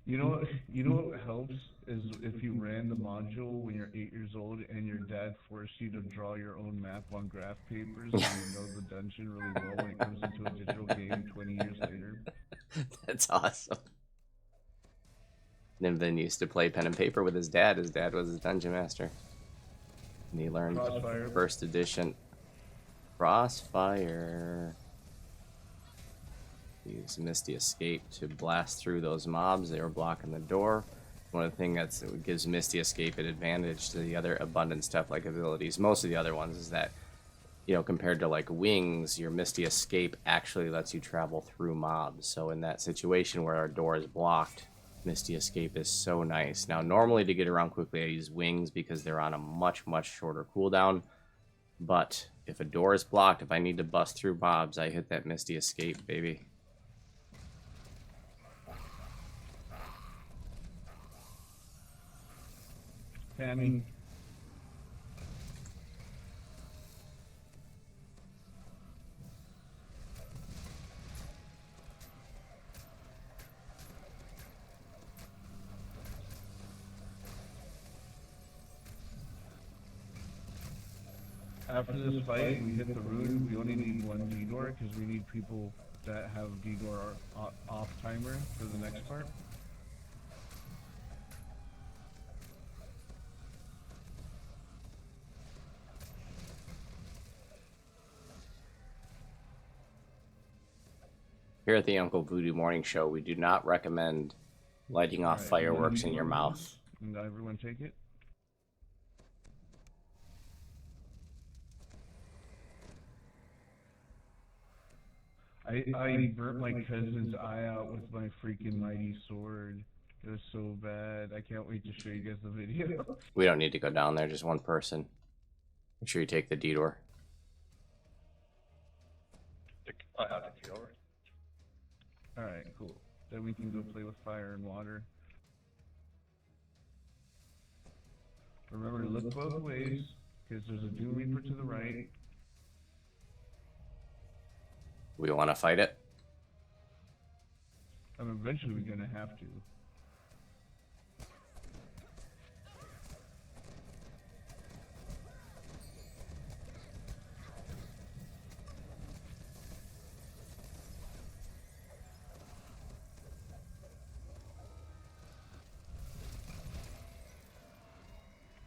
You know what helps is if you ran the module when you're 8 years old and your dad forced you to draw your own map on graph papers and you know the dungeon really well when it comes into a digital game 20 years later. That's awesome. Nimvin used to play pen and paper with his dad. His dad was his dungeon master. And he learned Crossfire. First edition. Crossfire. Use Misty Escape to blast through those mobs. They were blocking the door. One of the things that gives Misty Escape an advantage to the other abundant step-like abilities, most of the other ones, is that, compared to like Wings, your Misty Escape actually lets you travel through mobs. So in that situation where our door is blocked, Misty Escape is so nice. Now, normally to get around quickly, I use Wings because they're on a much, much shorter cooldown. But if a door is blocked, if I need to bust through mobs, I hit that Misty Escape, baby. Tammy. After this fight, we hit the rune. We only need one D-Door because we need people that have D-Door off timer for the next part. Here at the Uncle Voodoo Morning Show, we do not recommend lighting off fireworks in your mouth. And everyone take it? I burnt my cousin's eye out with my freaking mighty sword. It was so bad. I can't wait to show you guys the video. We don't need to go down there, just one person. Make sure you take the D-Door. I have it here. Alright, cool. Then we can go play with fire and water. Remember to look both ways, because there's a Doom Reaper to the right. We want to fight it? Eventually we're gonna have to.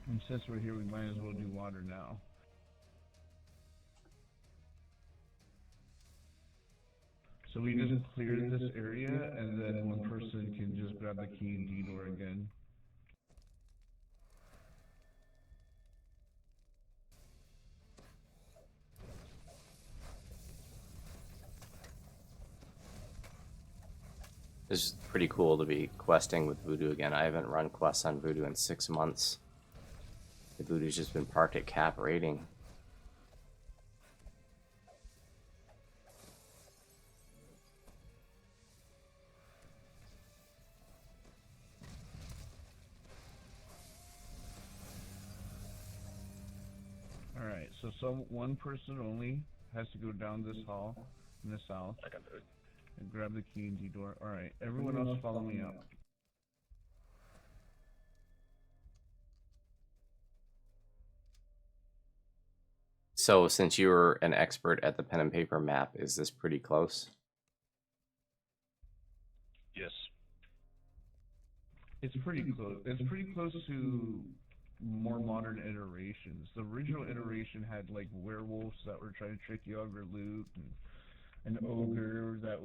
And since we're here, we might as well do water now. So we just cleared this area, and then one person can just grab the key and D-Door again. It's pretty cool to be questing with Voodoo again. I haven't run quests on Voodoo in 6 months. The Voodoo's just been parked at cap rating. Alright, so one person only has to go down this hall in the south I can do it. and grab the key and door. Alright, everyone else follow me up. So, since you're an expert at the pen and paper map, is this pretty close? Yes. It's pretty close. It's pretty close to more modern iterations. The original iteration had like werewolves that were trying to trick you out of your loot, and an ogre that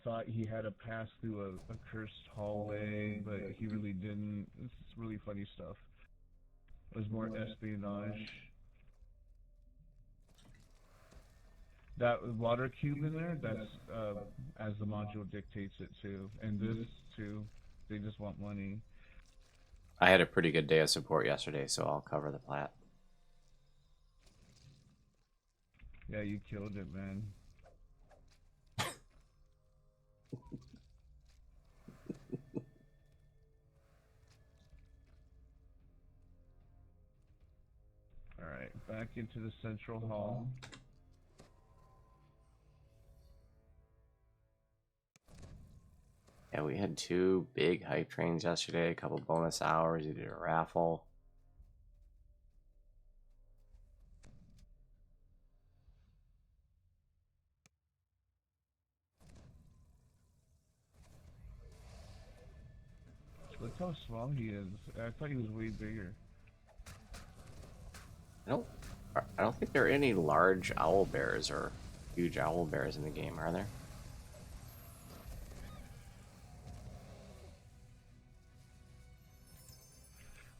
thought he had to pass through a cursed hallway, but he really didn't. It's really funny stuff. It was more espionage. That water cube in there, that's as the module dictates it too. And this too, they just want money. I had a pretty good day of support yesterday, so I'll cover the plat. Yeah, you killed it, man. Alright, back into the central hall. Yeah, we had 2 big hype trains yesterday, a couple bonus hours, we did a raffle. Look how small he is. I thought he was way bigger. I don't think there are any large owl bears or huge owl bears in the game, are there?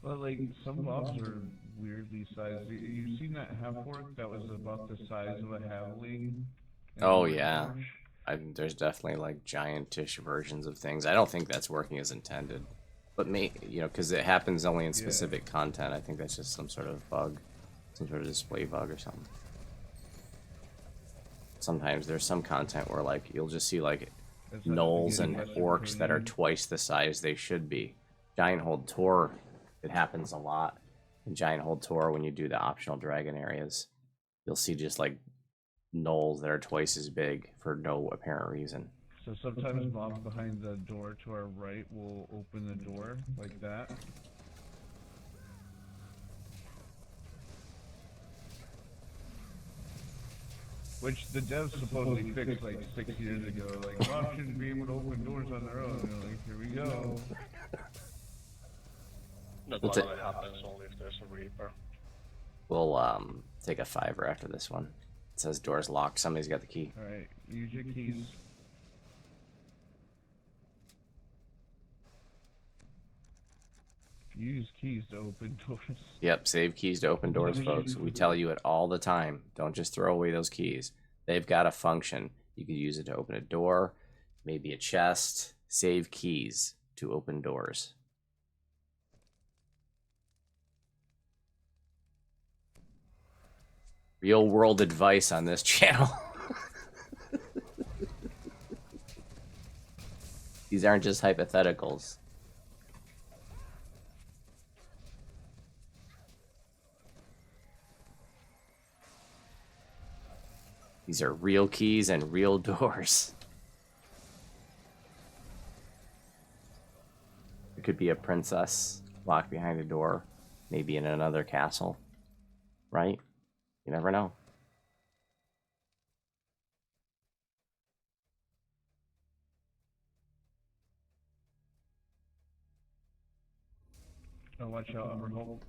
Well, like, some mobs are weirdly sized. You've seen that half-orc that was about the size of a halfling? Oh yeah, there's definitely like giantish versions of things. I don't think that's working as intended, but because it happens only in specific content. I think that's just some sort of bug, some sort of display bug or something. Sometimes there's some content where like you'll just see like gnolls and orcs that are twice the size they should be. Giant Hold Tor, it happens a lot. In Giant Hold Tor, when you do the optional dragon areas, you'll see just like gnolls that are twice as big for no apparent reason. So sometimes mobs behind the door to our right will open the door like that. Which the devs supposedly fixed like 6 years ago. Like, mobs shouldn't be able to open doors on their own. You know, like, here we go. That What's normally it? happens only if there's a Reaper. We'll take a 5 after this one. It says doors locked. Somebody's got the key. Alright, use your keys. Use keys to open doors. Yep, save keys to open doors, folks. We tell you it all the time. Don't just throw away those keys. They've got a function. You can use it to open a door, maybe a chest. Save keys to open doors. Real world advice on this channel. These aren't just hypotheticals. These are real keys and real doors. It could be a princess locked behind a door, maybe in another castle, right? You never know. Oh, watch out, Umberhold.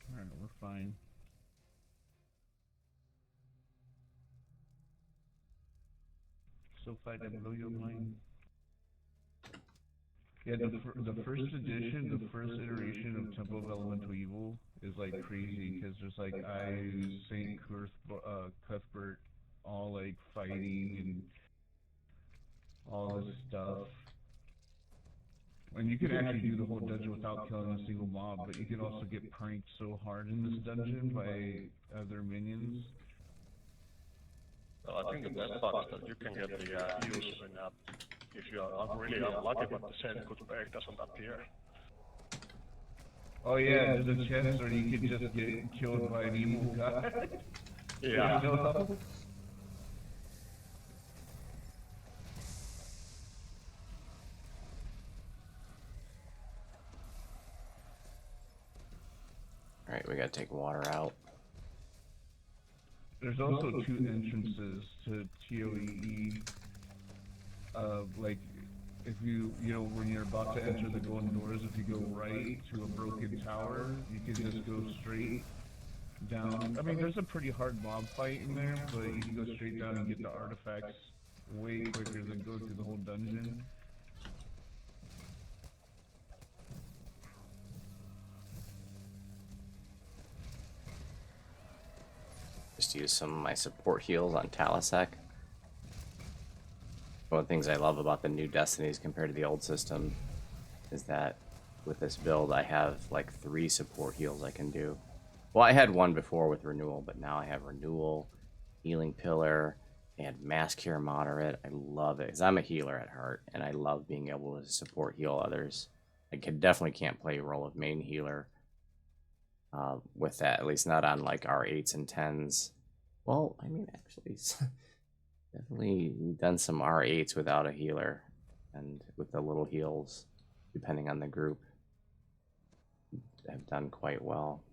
Alright, we're fine. so fight and blow your mind. Yeah, the first edition, the first iteration of Temple of Elemental Evil is like crazy because there's like Saint Cuthbert, all like fighting and all this stuff. And you can actually do the whole dungeon without killing a single mob, but you can also get pranked so hard in this dungeon by other minions. Well, I think the best part is that you can get the heals when if you are really unlucky, but the same good perk doesn't appear. Oh yeah, there's a chance where you can just get killed by an evil guy. Yeah. You know? Alright, we gotta take water out. There's also two entrances to TOEE. Like, if you know, when you're about to enter the golden doors, if you go right to a broken tower, you can just go straight down. I mean, there's a pretty hard mob fight in there, but you can go straight down and get the artifacts way quicker than go through the whole dungeon. Just use some of my support heals on Talisek. One of the things I love about the new Destinies compared to the old system is that with this build I have like 3 support heals I can do. Well, I had one before with Renewal, but now I have Renewal, Healing Pillar, and Mass Cure Moderate. I love it because I'm a healer at heart, and I love being able to support heal others. I definitely can't play a role of main healer with that, at least not on like our 8s and 10s. Well, I mean, actually, definitely done some R8s without a healer, and with the little heals, depending on the group, have done quite well.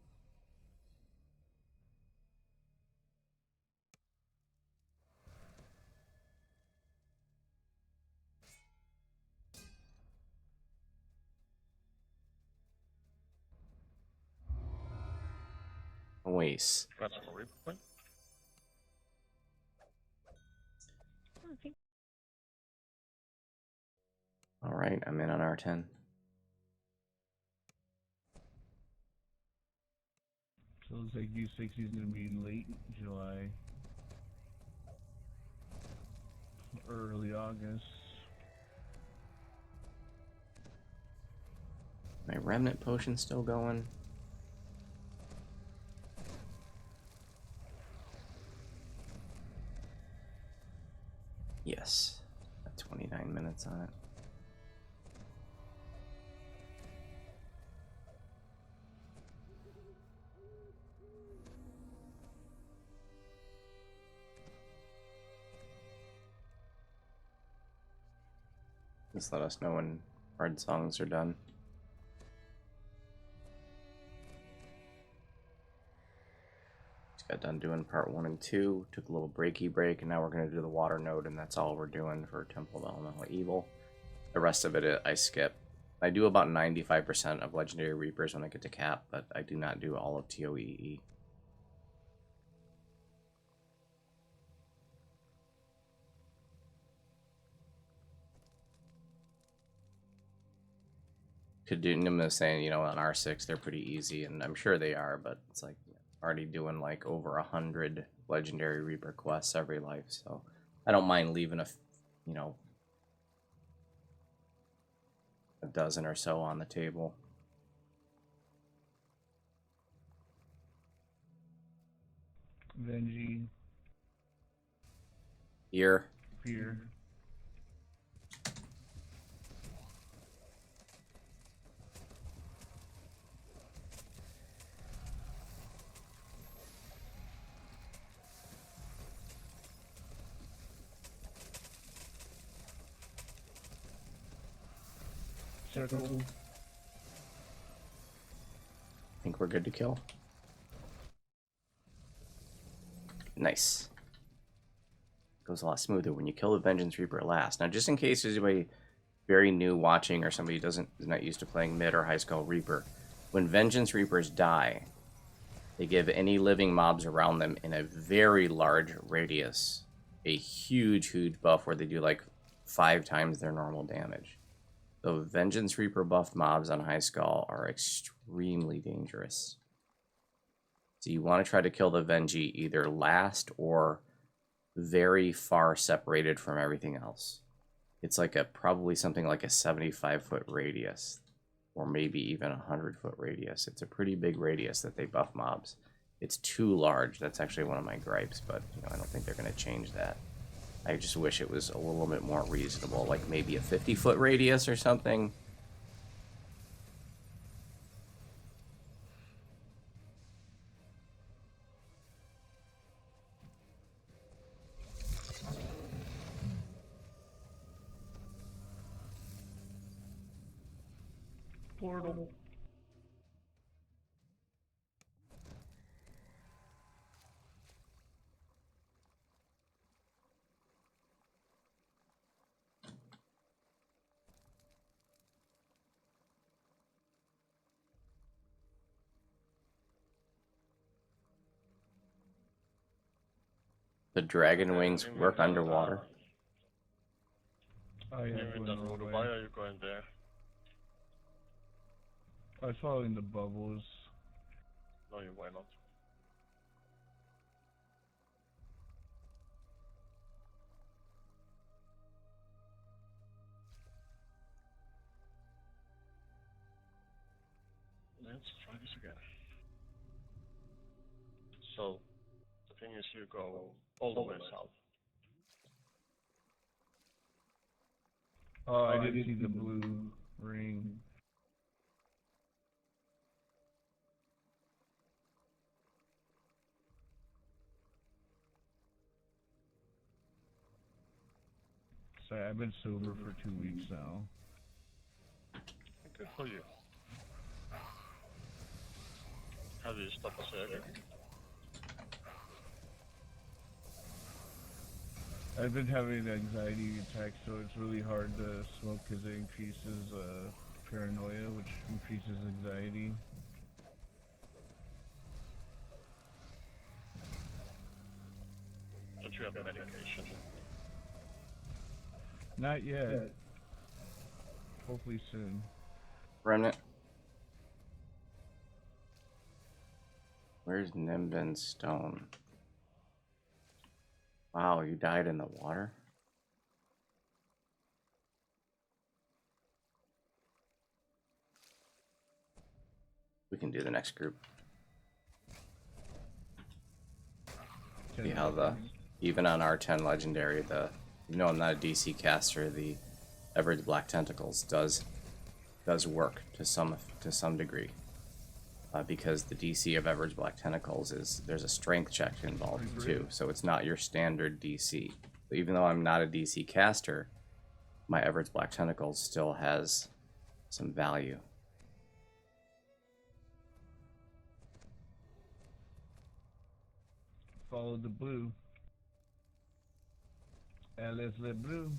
Oasis. That's a rip point. Oh, thank Alright, I'm in on R10. So it looks like U60 is going to be late July, early August. My remnant potion still going. Yes, got 29 minutes on it. Just let us know when hard songs are done. Just got done doing part 1 and 2, took a little breaky break, and now we're going to do the water node, and that's all we're doing for Temple of Elemental Evil. The rest of it I skip. I do about 95% of Legendary Reapers when I get to cap, but I do not do all of TOEE. Kadunim is saying, you know, on R6 they're pretty easy, and I'm sure they are, but it's like already doing like over 100 Legendary Reaper quests every life, so I don't mind leaving a dozen or so on the table. Venji. Here. Fear. Circle. I think we're good to kill. Nice. Goes a lot smoother when you kill the Vengeance Reaper last. Now, just in case there's anybody very new watching or somebody is not used to playing mid or high skull Reaper, when Vengeance Reapers die, they give any living mobs around them in a very large radius a huge, huge buff where they do like 5 times their normal damage. The Vengeance Reaper buffed mobs on High Skull are extremely dangerous. So you want to try to kill the Venji either last or very far separated from everything else. It's like probably something like a 75-foot radius, or maybe even a 100-foot radius. It's a pretty big radius that they buff mobs. It's too large. That's actually one of my gripes, but I don't think they're going to change that. I just wish it was a little bit more reasonable, like maybe a 50-foot radius or something. Portal. The dragon wings work underwater. Oh yeah, You mean going that all the Voodu? way. Why are you going there? I was following the bubbles. No, you why not? Let's try this again. So, the thing is, you go all the way south. Oh, I did see the blue ring. Sorry, I've been sober for 2 weeks now. Good for you. How do you stop a saga? I've been having anxiety attacks, so it's really hard to smoke because it increases paranoia, which increases anxiety. Don't you have medication? Not yet. Hopefully soon. Remnant. Where's Nimbin Stone? Wow, you died in the water? We can do the next group. See how even on our 10 legendary, I'm not a DC caster, the Everard's Black Tentacles does work to some degree. Because the DC of Everard's Black Tentacles there's a strength check involved too, so it's not your standard DC. But even though I'm not a DC caster, my Everard's Black Tentacles still has some value. Follow the blue. Alice le blue.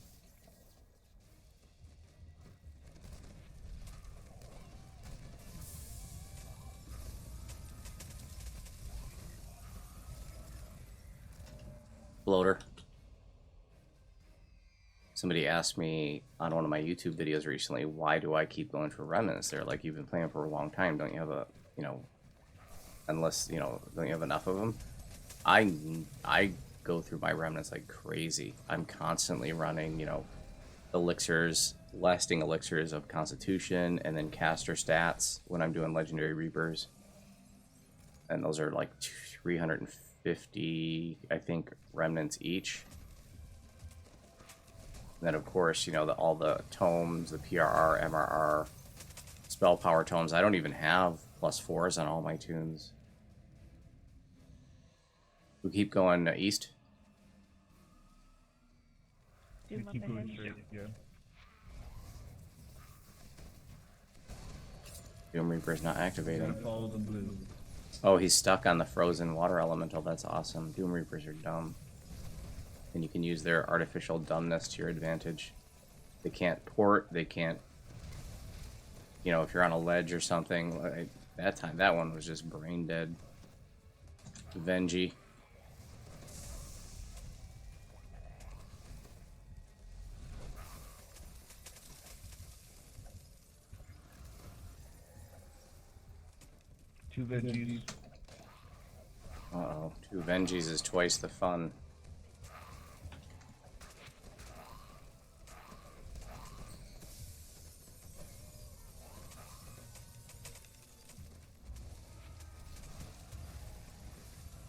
Bloater. Somebody asked me on one of my YouTube videos recently, why do I keep going for remnants? They're like, you've been playing for a long time, don't you have don't you have enough of them? I go through my remnants like crazy. I'm constantly running, elixirs, lasting elixirs of constitution, and then caster stats when I'm doing legendary reapers. And those are like 350, I think, remnants each. And then, of course, all the tomes, the PRR, MRR, spell power tomes. I don't even have +4s on all my tunes. We keep going east. Doom You up keep going ahead. straight, yeah. Doom Reaper's not Gotta activating. follow the blue. Oh, he's stuck on the frozen water elemental. That's awesome. Doom Reapers are dumb. And you can use their artificial dumbness to your advantage. They can't port, they can't... if you're on a ledge or something, like, that one was just brain dead. Venji. 2 veggies. Uh-oh. 2 Vengees is twice the fun.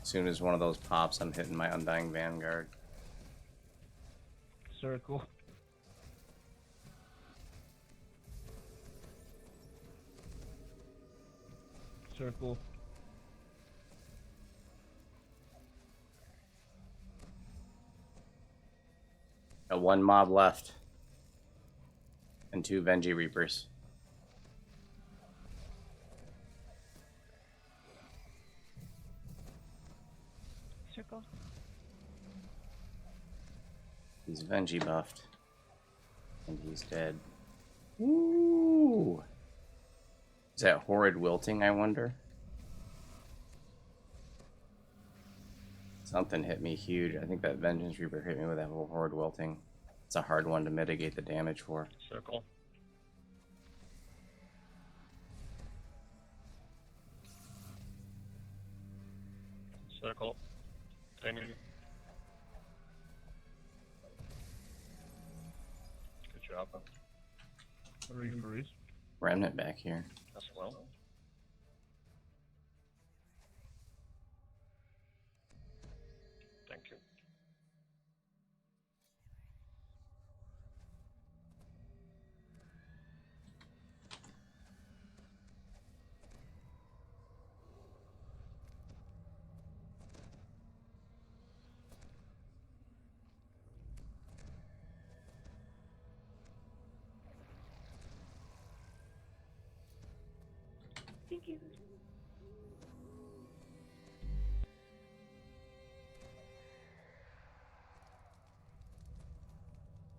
As soon as one of those pops, I'm hitting my Undying Vanguard. Circle. Circle. Got 1 mob left. And 2 Vengie Reapers. Circle. He's Vengie buffed. And he's dead. Woo! Is that horrid wilting, I wonder? Something hit me huge. I think that Vengeance Reaper hit me with that whole horrid wilting. It's a hard one to mitigate the damage for. Circle. Circle. Taming. Good job. Referees. Remnant back here. As well. Thank you. Thank you.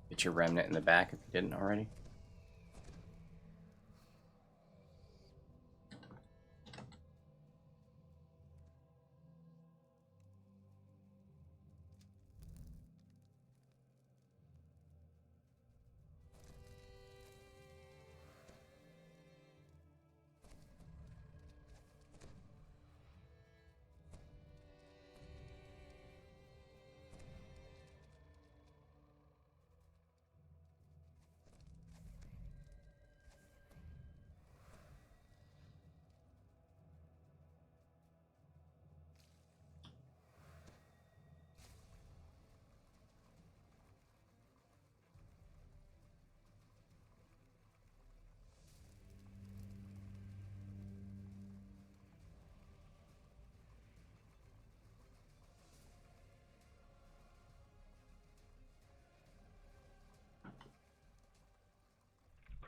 Get your Remnant in the back if you didn't already.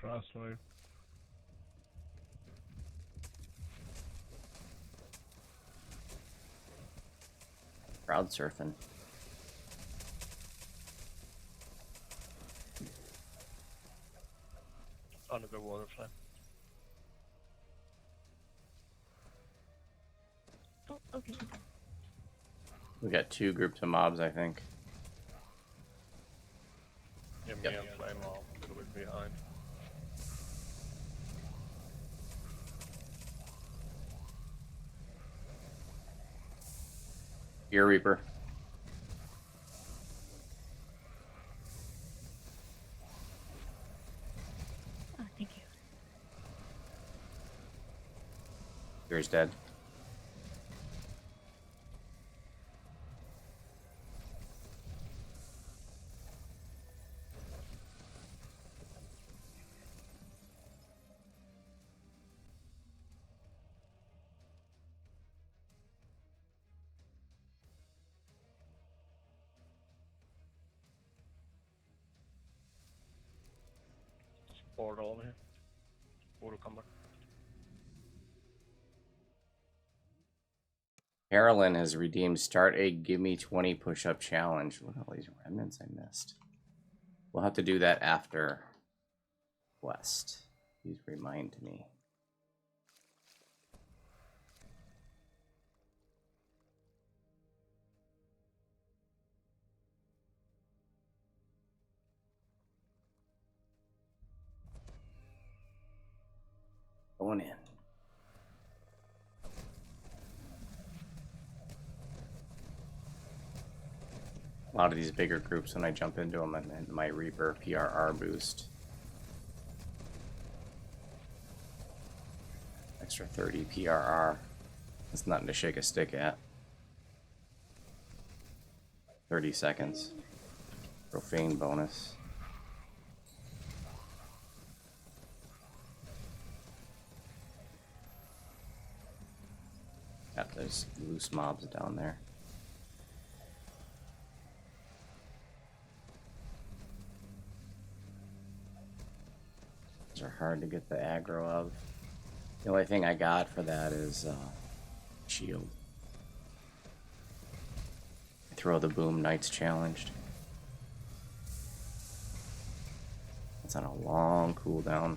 Crossfire. Crowd surfing. Under the water flame. Oh, okay. We got 2 groups of mobs, I think. Yeah, me Yep. and Flame are a little bit behind. Ear Reaper. Oh, thank you. Ear's dead. Support all here. Voodu come back. Carolyn has redeemed Start a Gimme 20 Push-Up Challenge. Look at all these remnants I missed. We'll have to do that after Quest. Please remind me. Going in. lot of these bigger groups when I jump into them and my Reaper PRR boost. Extra 30 PRR. That's nothing to shake a stick at. 30 seconds. Profane bonus. Got those loose mobs down there. These are hard to get the aggro of. The only thing I got for that is shield. Throw the boom, Knights challenged. It's on a long cooldown.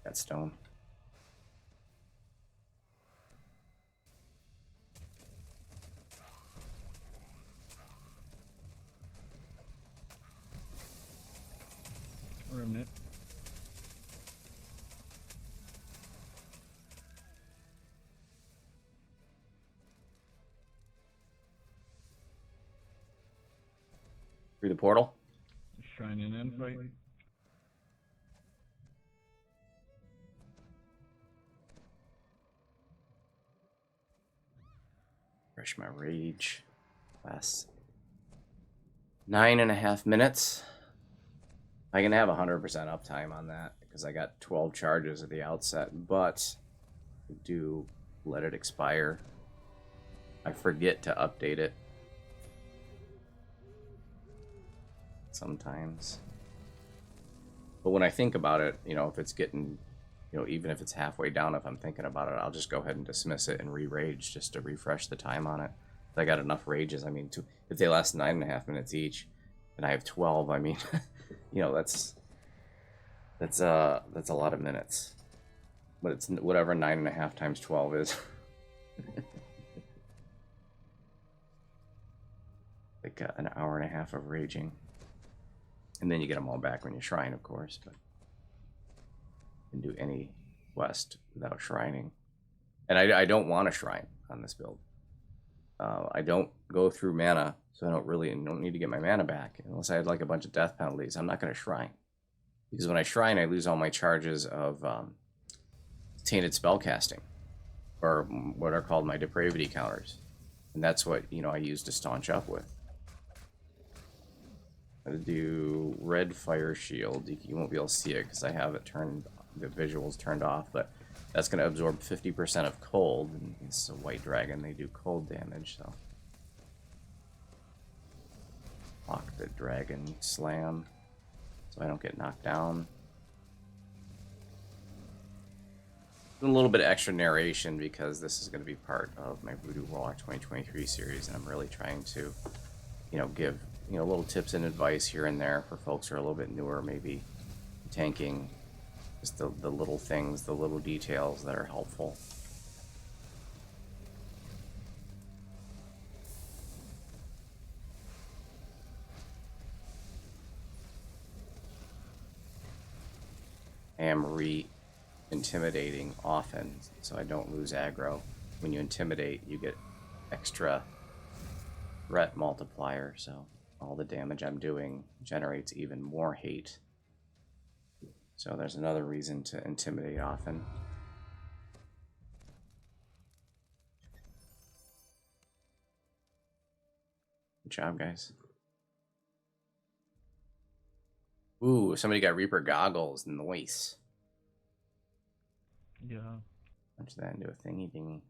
That stone. Remnant. Through the portal. Shrine and invite. Refresh my rage. Last 9.5 minutes. I can have 100% uptime on that because I got 12 charges at the outset, but I do let it expire. I forget to update it sometimes. But when I think about it, you know, if it's getting, you know, even if it's halfway down, if I'm thinking about it, I'll just go ahead and dismiss it and re-rage just to refresh the time on it. If I got enough rages, I mean, if they last 9.5 minutes each, and I have 12, I mean, you know, that's a lot of minutes. But it's whatever 9.5 times 12 is. Like an hour and a half of raging. And then you get them all back when you shrine, of course, but you can do any quest without shrining. And I don't want to shrine on this build. I don't go through mana, so I don't need to get my mana back. Unless I had like a bunch of death penalties, I'm not going to shrine. Because when I shrine, I lose all my charges of tainted spellcasting, or what are called my depravity counters. And that's what, you know, I use to staunch up with. I'm going to do red fire shield. You won't be able to see it because I have it turned, the visuals turned off, but that's going to absorb 50% of cold. And it's a white dragon, they do cold damage, so. Lock the dragon slam so I don't get knocked down. A little bit of extra narration because this is going to be part of my Voodu Warlock 2023 series, and I'm really trying to, you know, give, you know, little tips and advice here and there for folks who are a little bit newer, maybe tanking, just the little things, the little details that are helpful. I am intimidating often, so I don't lose aggro. When you intimidate, you get extra threat multiplier, so all the damage I'm doing generates even more hate. So there's another reason to intimidate often. Good job, guys. Ooh, somebody got Reaper goggles. Nice. Yeah. Punch that into a thingy.